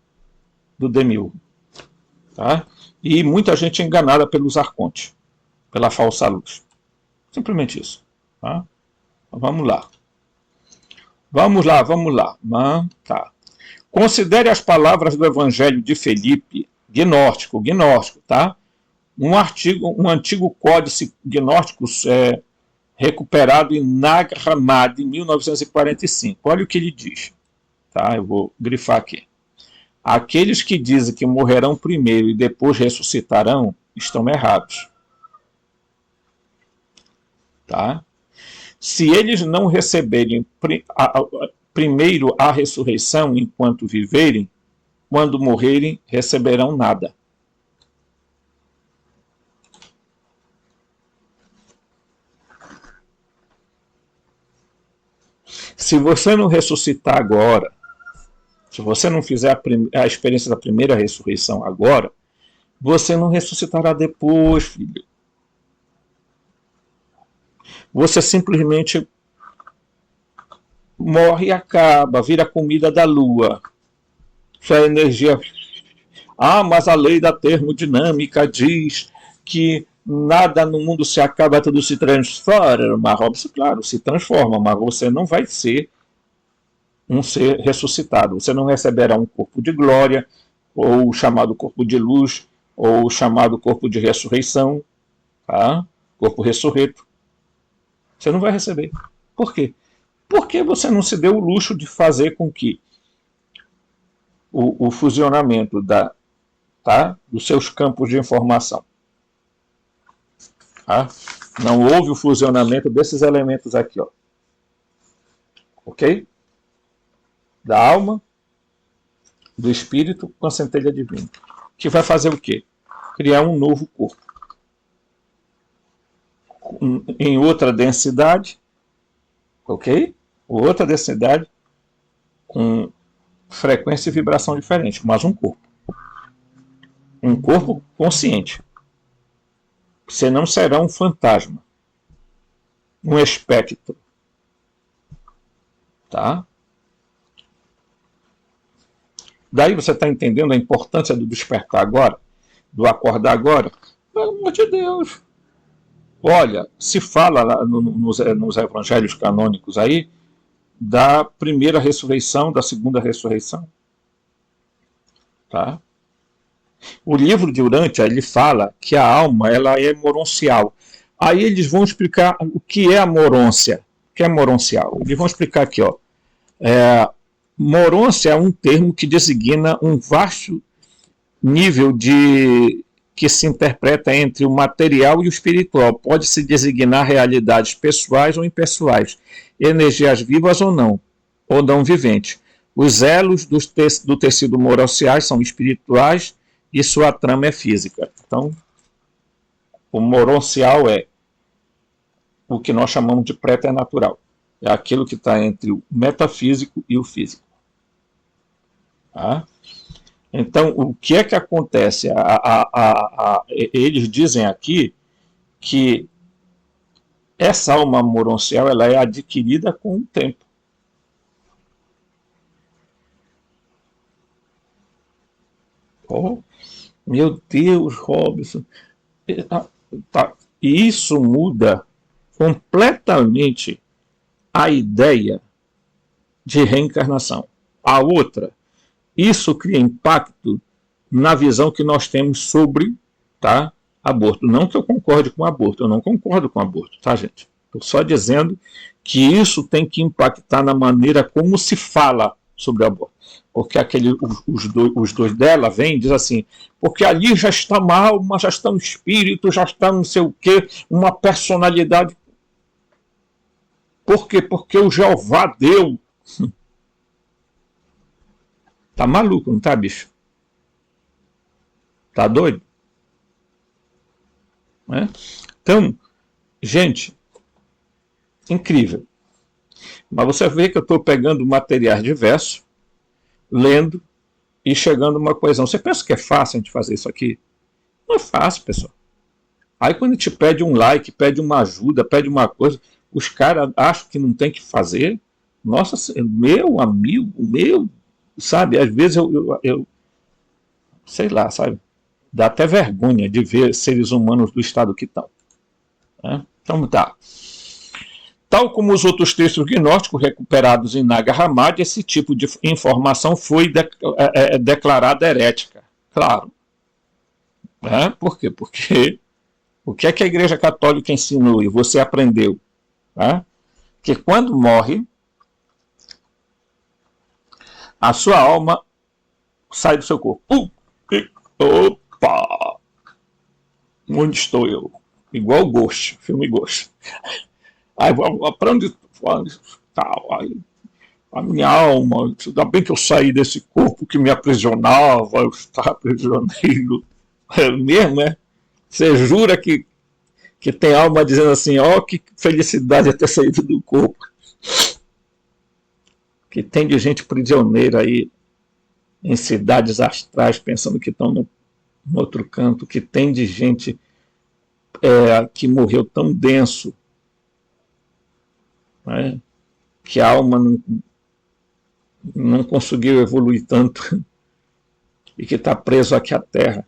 do Demiurgo. Tá? E muita gente é enganada pelos arcontes, pela falsa luz. Simplesmente isso. Tá? Então, vamos lá. Tá. Considere as palavras do Evangelho de Felipe, gnóstico, tá? Um antigo códice gnóstico recuperado em Nag Hammadi, 1945. Olha o que ele diz. Tá? Eu vou grifar aqui. Aqueles que dizem que morrerão primeiro e depois ressuscitarão estão errados. Tá? Se eles não receberem primeiro a ressurreição enquanto viverem, quando morrerem, receberão nada. Se você não ressuscitar agora, se você não fizer a experiência da primeira ressurreição agora, você não ressuscitará depois, filho. Você simplesmente morre e acaba, vira comida da lua. Sua energia... mas a lei da termodinâmica diz que nada no mundo se acaba, tudo se transforma. Robson, claro, se transforma, mas você não vai ser um ser ressuscitado. Você não receberá um corpo de glória, ou o chamado corpo de luz, ou o chamado corpo de ressurreição, tá? Corpo ressurreto. Você não vai receber. Por quê? Porque você não se deu o luxo de fazer com que o fusionamento dos seus campos de informação. Tá? Não houve o fusionamento desses elementos aqui. Ó. Ok? Da alma, do espírito com a centelha divina. Que vai fazer o quê? Criar um novo corpo. Em outra densidade. Ok? Outra densidade com frequência e vibração diferente, mas um corpo. Um corpo consciente. Você não será um fantasma. Um espectro. Tá? Daí você está entendendo a importância do despertar agora? Do acordar agora? Pelo amor de Deus. Olha, se fala lá nos evangelhos canônicos aí, da primeira ressurreição, da segunda ressurreição. Tá? O livro de Urântia, ele fala que a alma ela é moroncial. Aí eles vão explicar o que é a morôncia. O que é moroncial? Eles vão explicar aqui. Ó. Morôncia é um termo que designa um vasto nível de que se interpreta entre o material e o espiritual. Pode-se designar realidades pessoais ou impessoais, energias vivas ou não viventes. Os elos do tecido moronciais são espirituais e sua trama é física. Então, o moroncial é o que nós chamamos de preternatural. É aquilo que está entre o metafísico e o físico. Tá? Então, o que é que acontece? Eles dizem aqui que essa alma moroncial ela é adquirida com o tempo. Oh, meu Deus, Robson. Tá. E isso muda completamente a ideia de reencarnação. A outra, isso cria impacto na visão que nós temos sobre, tá, aborto. Não que eu concorde com aborto, eu não concordo com aborto, tá, gente? Estou só dizendo que isso tem que impactar na maneira como se fala sobre aborto. Porque os dois dela vêm e dizem assim, porque ali já está uma alma, já está um espírito, já está não sei o quê, uma personalidade. Por quê? Porque o Jeová deu. Tá maluco, não tá, bicho? Tá doido? Né? Então, gente, incrível. Mas você vê que eu estou pegando materiais diversos, lendo e chegando a uma coesão. Você pensa que é fácil a gente fazer isso aqui? Não é fácil, pessoal. Aí quando a gente pede um like, pede uma ajuda, pede uma coisa, os caras acham que não tem que fazer. Nossa, meu amigo, sabe? Às vezes eu sei lá, sabe? Dá até vergonha de ver seres humanos do estado que estão. Né? Então tá. Tal como os outros textos gnósticos recuperados em Nag Hammadi, esse tipo de informação foi declarada herética. Claro. Por quê? Porque o que é que a Igreja Católica ensinou e você aprendeu? Que quando morre, a sua alma sai do seu corpo. Opa! Onde estou eu? Igual o Ghost, filme Ghost. Aí, para onde tal? Aí, a minha alma, ainda bem que eu saí desse corpo que me aprisionava, eu estava prisioneiro. É mesmo, né? Você jura que tem alma dizendo assim, ó, que felicidade é ter saído do corpo. Que tem de gente prisioneira aí em cidades astrais pensando que estão no outro canto, que tem de gente que morreu tão denso, né, que a alma não conseguiu evoluir tanto e que está preso aqui à Terra.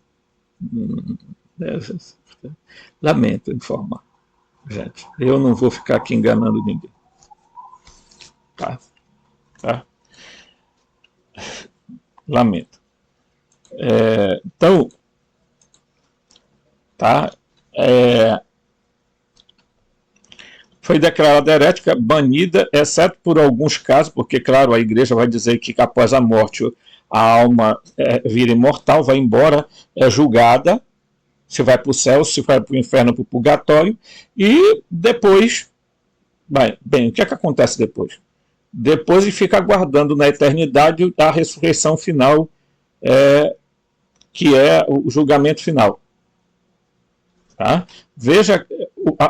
Lamento informar, gente. Eu não vou ficar aqui enganando ninguém. Tá? Lamento. Então, tá? Foi declarada herética, banida, exceto por alguns casos, porque, claro, a igreja vai dizer que após a morte a alma vira imortal, vai embora, é julgada, se vai para o céu, se vai para o inferno, para o purgatório, e depois, bem, o que é que acontece depois? Depois ele fica aguardando na eternidade a ressurreição final, que é o julgamento final. Tá? Veja,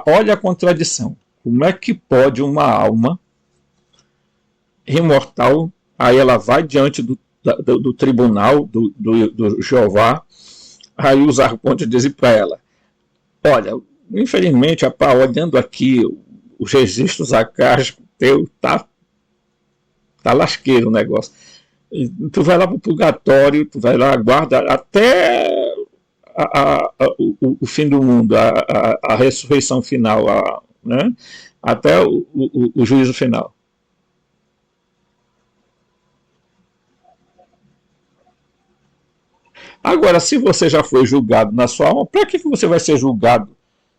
olha a contradição. Como é que pode uma alma imortal, aí ela vai diante do tribunal, do Jeová, aí os arcontes dizem para ela, olha, infelizmente, olhando aqui os registros acásticos, tá lasqueiro o negócio. E tu vai lá para o purgatório, tu vai lá, aguarda até o fim do mundo, a ressurreição final, né? Até o juízo final. Agora, se você já foi julgado na sua alma, para que você vai ser julgado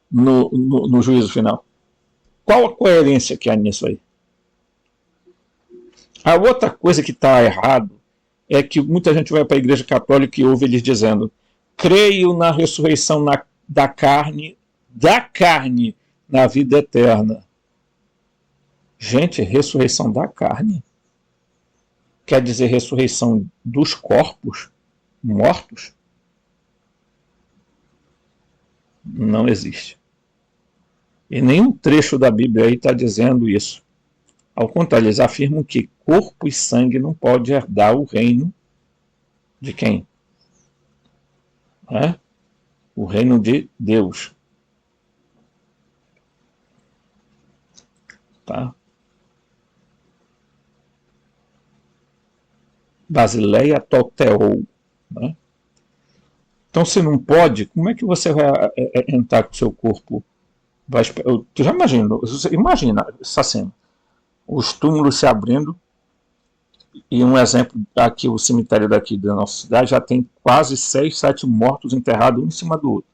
no juízo final? Qual a coerência que há nisso aí? A outra coisa que está errado é que muita gente vai para a Igreja Católica e ouve eles dizendo: creio na ressurreição da carne na vida eterna. Gente, ressurreição da carne quer dizer ressurreição dos corpos mortos? Não existe. E nenhum trecho da Bíblia aí está dizendo isso. Ao contrário, eles afirmam que corpo e sangue não pode herdar o reino de quem? É? O reino de Deus. Tá? Basileia Toteo. Né? Então, se não pode, como é que você vai entrar com o seu corpo? Tu já imagina essa cena. Os túmulos se abrindo, e um exemplo, aqui o cemitério daqui da nossa cidade já tem quase 6, 7 mortos enterrados um em cima do outro.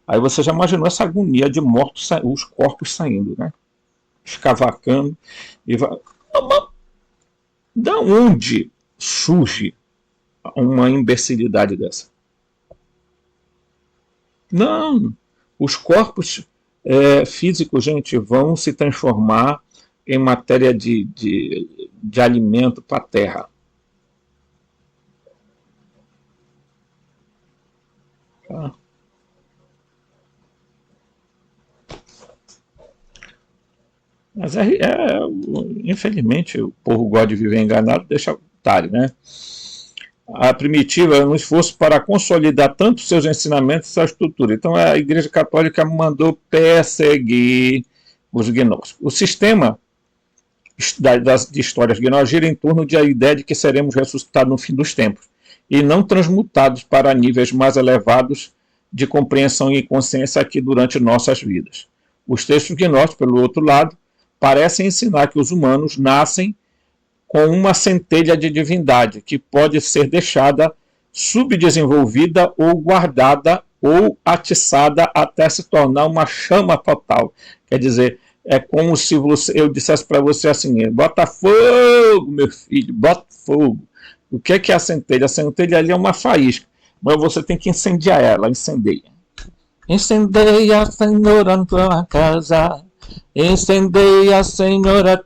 Aí você já imaginou essa agonia de mortos, os corpos saindo, né? Escavacando. E vai... Da onde surge uma imbecilidade dessa? Não, os corpos físicos, gente, vão se transformar em matéria de alimento para a terra. Tá? Mas infelizmente o povo gosta de viver enganado, deixa otário, né? A primitiva é um esforço para consolidar tanto seus ensinamentos e sua estrutura. Então a Igreja Católica mandou perseguir os gnósticos. O sistema de histórias gnósticas gira em torno da ideia de que seremos ressuscitados no fim dos tempos e não transmutados para níveis mais elevados de compreensão e consciência aqui durante nossas vidas. Os textos gnósticos, pelo outro lado, parecem ensinar que os humanos nascem com uma centelha de divindade que pode ser deixada subdesenvolvida ou guardada ou atiçada até se tornar uma chama total. Quer dizer, é como se eu dissesse para você assim: bota fogo, meu filho, bota fogo. O que é a centelha? A centelha ali é uma faísca, mas você tem que incendiar ela, incendeia. Incendeia, Senhor, a tua casa. Incendeia, Senhora,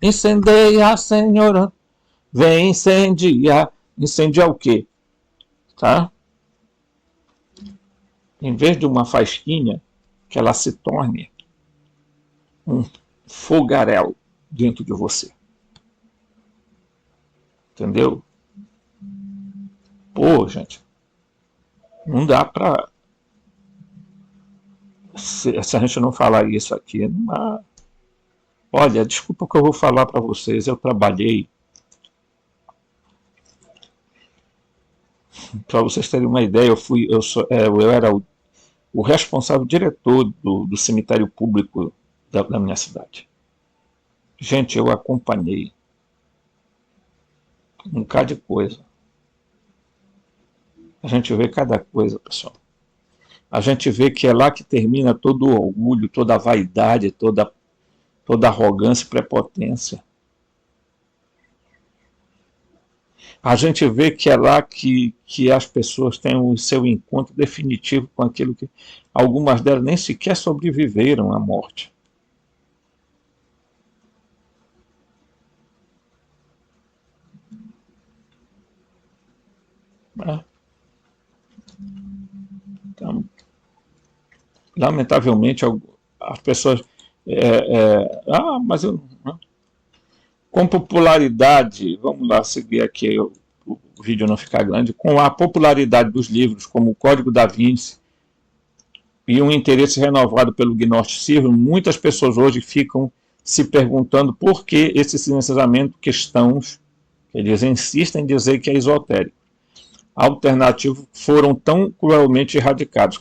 incendeia, Senhora. Vem incendiar. Incendiar o quê? Tá? Em vez de uma faísquinha, que ela se torne um fogaréu dentro de você. Entendeu? Pô, gente, não dá pra... Se a gente não falar isso aqui, não há... Olha, desculpa o que eu vou falar para vocês, eu trabalhei, para vocês terem uma ideia, eu era o responsável diretor do cemitério público da minha cidade. Gente, eu acompanhei um bocado de coisa. A gente vê cada coisa, pessoal. A gente vê que é lá que termina todo o orgulho, toda a vaidade, toda a arrogância e prepotência. A gente vê que é lá que as pessoas têm o seu encontro definitivo com aquilo que algumas delas nem sequer sobreviveram à morte. Então, lamentavelmente, as pessoas... mas eu... Com popularidade, vamos lá seguir aqui, o vídeo não ficar grande, com a popularidade dos livros como o Código da Vinci e um interesse renovado pelo gnosticismo, muitas pessoas hoje ficam se perguntando por que esse silenciamento cristãos, que eles insistem em dizer que é esotérico, alternativo, foram tão cruelmente erradicados.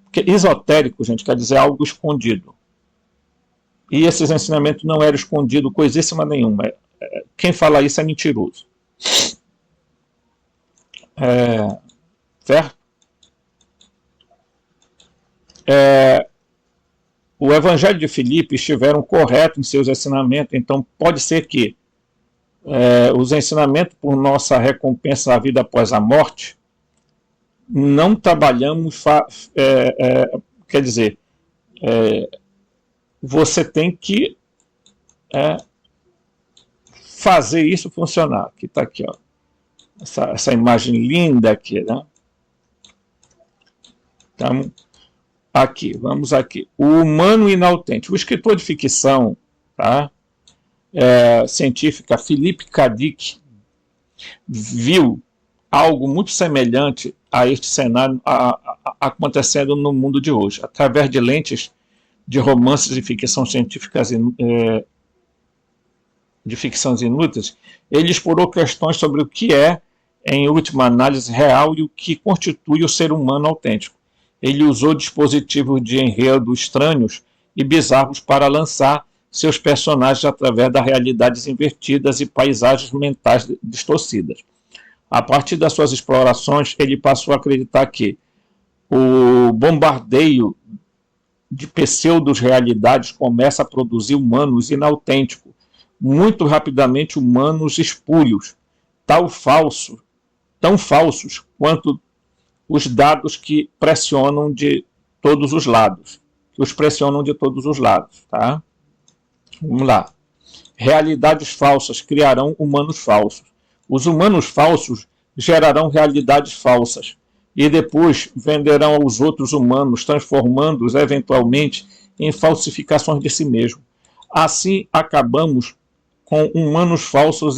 Porque esotérico, gente, quer dizer algo escondido. E esses ensinamentos não eram escondidos coisíssima nenhuma. Quem fala isso é mentiroso. Certo? O Evangelho de Filipe estiveram corretos em seus ensinamentos, então pode ser que os ensinamentos por nossa recompensa da vida após a morte, não trabalhamos, quer dizer, você tem que fazer isso funcionar. Aqui está aqui, ó, essa imagem linda aqui, né? Então, aqui, vamos aqui. O humano inautêntico. O escritor de ficção, tá? Científica Philip K. Dick viu algo muito semelhante a este cenário acontecendo no mundo de hoje, através de lentes de romances e ficção científicas de ficções inúteis. Ele explorou questões sobre o que é, em última análise, real e o que constitui o ser humano autêntico. Ele usou dispositivos de enredo estranhos e bizarros para lançar seus personagens através das realidades invertidas e paisagens mentais distorcidas. A partir das suas explorações, ele passou a acreditar que o bombardeio de pseudo-realidades começa a produzir humanos inautênticos, muito rapidamente humanos espúrios, tão falsos quanto os dados que pressionam de todos os lados. Tá? Vamos lá. Realidades falsas criarão humanos falsos. Os humanos falsos gerarão realidades falsas e depois venderão aos outros humanos, transformando-os eventualmente em falsificações de si mesmo. Assim, acabamos com humanos falsos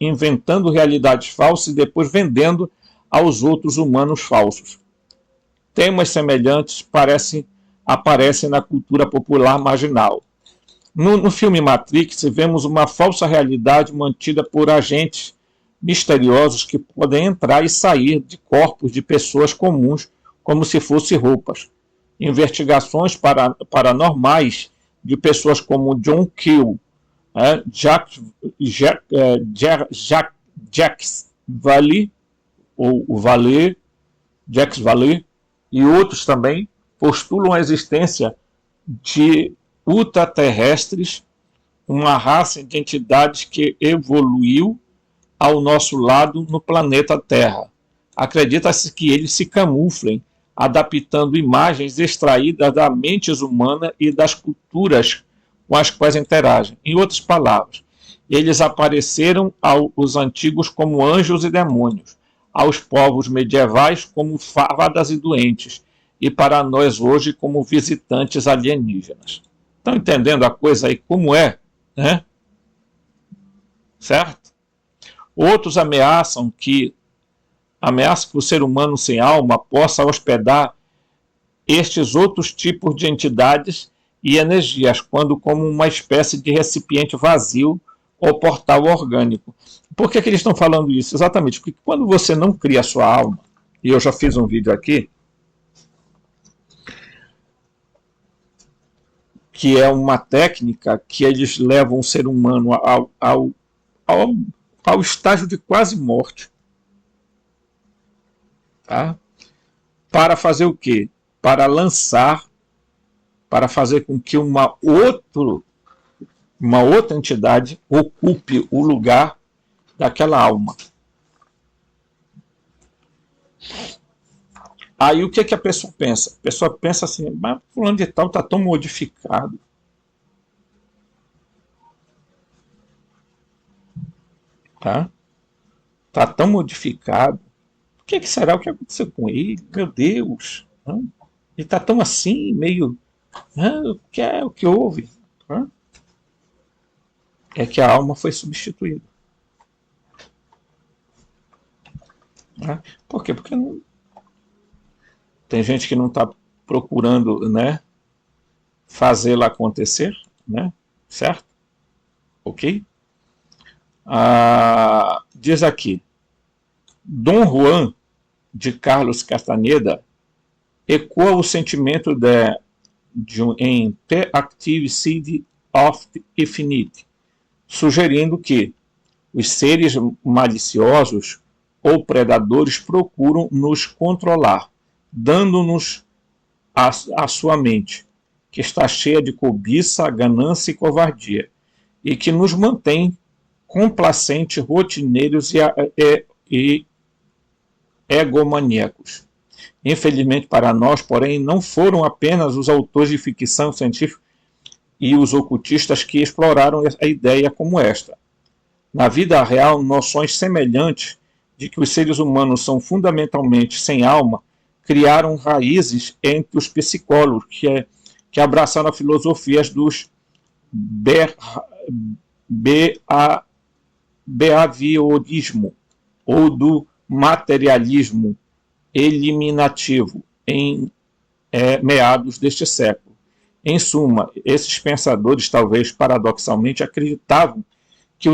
inventando realidades falsas e depois vendendo aos outros humanos falsos. Temas semelhantes aparecem na cultura popular marginal. No filme Matrix, vemos uma falsa realidade mantida por agentes misteriosos que podem entrar e sair de corpos de pessoas comuns como se fossem roupas. Investigações paranormais de pessoas como John Keel, Jacques Vallée, Jacques Vallée e outros também postulam a existência de ultraterrestres, uma raça de entidades que evoluiu ao nosso lado no planeta Terra. Acredita-se que eles se camuflem, adaptando imagens extraídas da mente humana e das culturas com as quais interagem. Em outras palavras, eles apareceram aos antigos como anjos e demônios, aos povos medievais como fadas e doentes, e para nós hoje como visitantes alienígenas. Estão entendendo a coisa aí como é, né? Certo? Outros ameaçam que o ser humano sem alma possa hospedar estes outros tipos de entidades e energias, quando como uma espécie de recipiente vazio ou portal orgânico. Por que eles estão falando isso? Exatamente porque quando você não cria a sua alma, e eu já fiz um vídeo aqui, que é uma técnica que eles levam o ser humano ao estágio de quase morte. Tá? Para fazer o quê? Para fazer com que uma outra entidade ocupe o lugar daquela alma. Aí o que a pessoa pensa? A pessoa pensa assim, mas fulano de tal está tão modificado. Tá? Tá tão modificado. O que será? O que aconteceu com ele? Meu Deus. Ele está tão assim, meio... o que houve? É que a alma foi substituída. Por quê? Porque não... tem gente que não está procurando, né, fazê-la acontecer, né, certo? Ok? Diz aqui, Dom Juan de Carlos Castaneda ecoa o sentimento em The Active Seed of the Infinite, sugerindo que os seres maliciosos ou predadores procuram nos controlar, dando-nos a sua mente, que está cheia de cobiça, ganância e covardia, e que nos mantém complacentes, rotineiros e egomaníacos. Infelizmente para nós, porém, não foram apenas os autores de ficção científica e os ocultistas que exploraram a ideia como esta. Na vida real, noções semelhantes de que os seres humanos são fundamentalmente sem alma criaram raízes entre os psicólogos que abraçaram a filosofias dos behaviorismo ou do materialismo eliminativo em meados deste século. Em suma, esses pensadores, talvez paradoxalmente, acreditavam que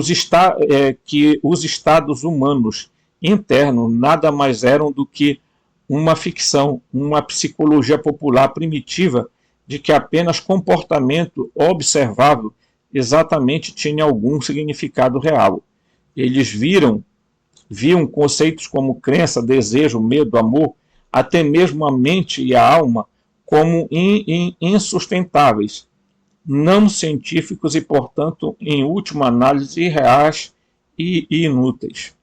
os estados humanos internos nada mais eram do que uma ficção, uma psicologia popular primitiva de que apenas comportamento observável exatamente tinha algum significado real. Eles viam conceitos como crença, desejo, medo, amor, até mesmo a mente e a alma como insustentáveis, não científicos e, portanto, em última análise, irreais e inúteis.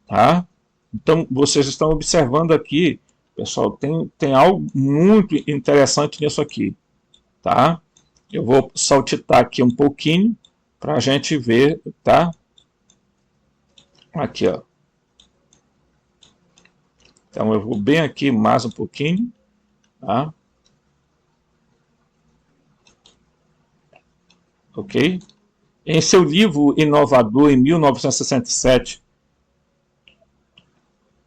Tá? Então, vocês estão observando aqui, pessoal, tem algo muito interessante nisso aqui. Tá? Eu vou saltitar aqui um pouquinho para a gente ver, tá? Aqui, ó. Então, eu vou bem aqui mais um pouquinho, tá? Ok? Em seu livro inovador, em 1967,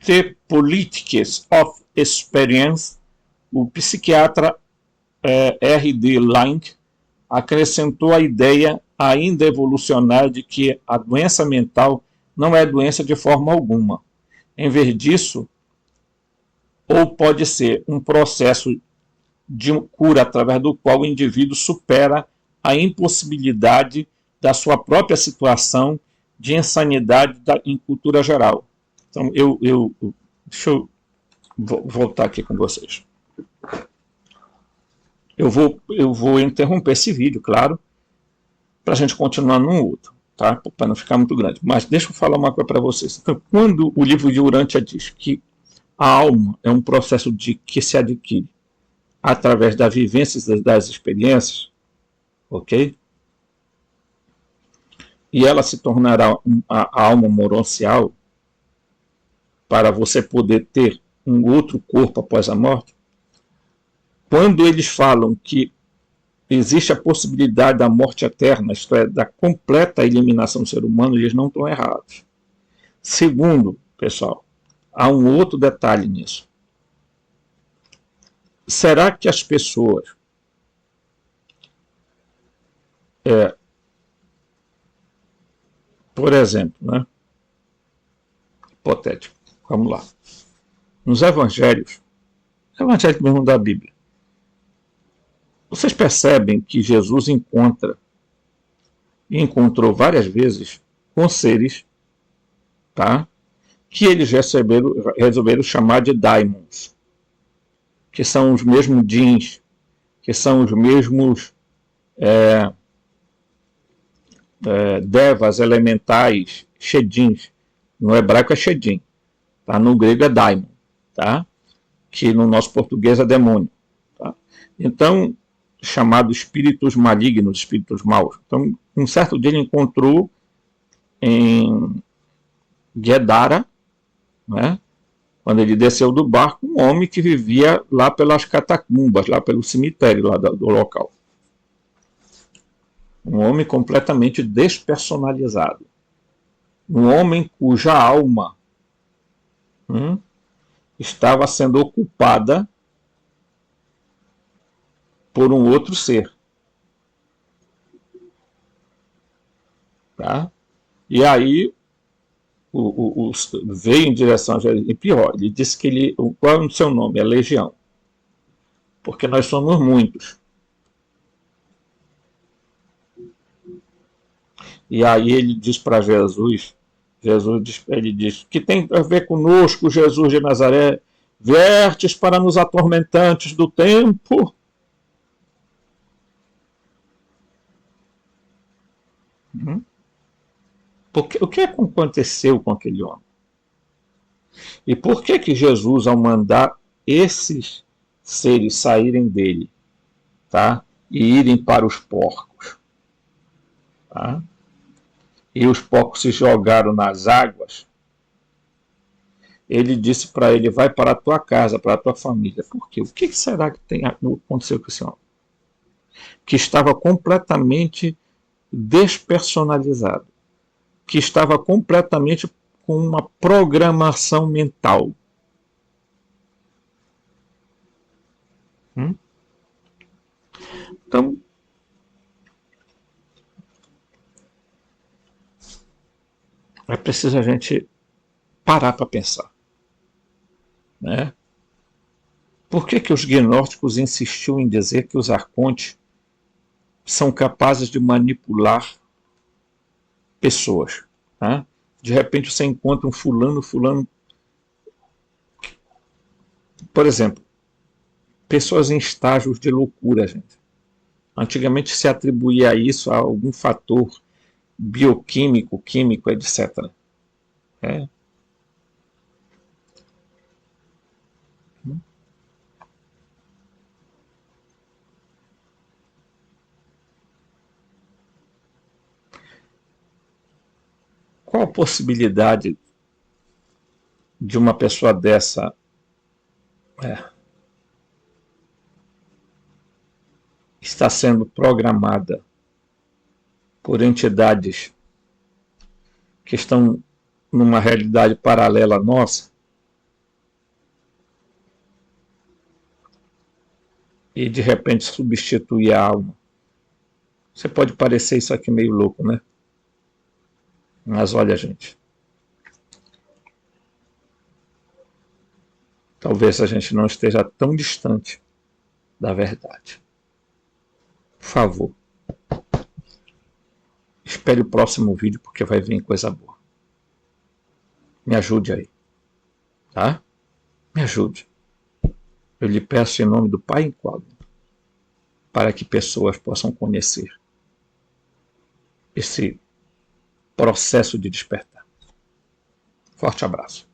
The Politics of Experience, o psiquiatra R.D. Laing acrescentou a ideia ainda evolucionária de que a doença mental não é doença de forma alguma. Em vez disso, ou pode ser um processo de cura através do qual o indivíduo supera a impossibilidade da sua própria situação de insanidade em cultura geral. Então, deixa eu voltar aqui com vocês. Eu vou interromper esse vídeo, claro, para a gente continuar num outro, tá? Para não ficar muito grande. Mas deixa eu falar uma coisa para vocês. Então, quando o livro de Urântia diz que a alma é um processo que se adquire através da vivência das experiências, ok? E ela se tornará a alma moroncial para você poder ter um outro corpo após a morte. Quando eles falam que existe a possibilidade da morte eterna, isto é, da completa eliminação do ser humano, eles não estão errados. Segundo, pessoal, há um outro detalhe nisso. Será que as pessoas por exemplo, né? Hipotético, vamos lá. Nos evangelhos mesmo da Bíblia, vocês percebem que Jesus encontrou várias vezes com seres, tá? Que eles resolveram chamar de daimons, que são os mesmos djinns, que são os mesmos devas elementais, shedins. No hebraico é shedin, tá? No grego é daimon, tá? Que no nosso português é demônio. Tá? Então, chamados espíritos malignos, espíritos maus. Então, um certo dia ele encontrou em Guedara, né? Quando ele desceu do barco, um homem que vivia lá pelas catacumbas, lá pelo cemitério lá do local. Um homem completamente despersonalizado. Um homem cuja alma estava sendo ocupada por um outro ser. Tá? E aí veio em direção a Jesus, e pior, ele disse que qual é o seu nome? É Legião. Porque nós somos muitos. E aí ele diz para Jesus, ele diz, que tem a ver conosco, Jesus de Nazaré, vertes para nos atormentantes do tempo. Porque, o que aconteceu com aquele homem? E por que que Jesus, ao mandar esses seres saírem dele, tá? E irem para os porcos, tá? E os porcos se jogaram nas águas, ele disse para ele, vai para a tua casa, para a tua família. Por quê? O que será que tem aconteceu com esse homem? Que estava completamente despersonalizado, que estava completamente com uma programação mental. Então, é preciso a gente parar para pensar, né? Por que que os gnósticos insistiam em dizer que os arcontes são capazes de manipular pessoas, tá? De repente você encontra um fulano, por exemplo, pessoas em estágios de loucura, gente. Antigamente se atribuía isso a algum fator bioquímico, químico, etc. É. Qual a possibilidade de uma pessoa dessa estar sendo programada por entidades que estão numa realidade paralela à nossa e de repente substituir a alma? Você pode parecer isso aqui meio louco, né? Mas olha, gente, talvez a gente não esteja tão distante da verdade. Por favor, espere o próximo vídeo porque vai vir coisa boa. Me ajude aí, tá? Me ajude. Eu lhe peço em nome do Pai Incógnito para que pessoas possam conhecer esse processo de despertar. Forte abraço.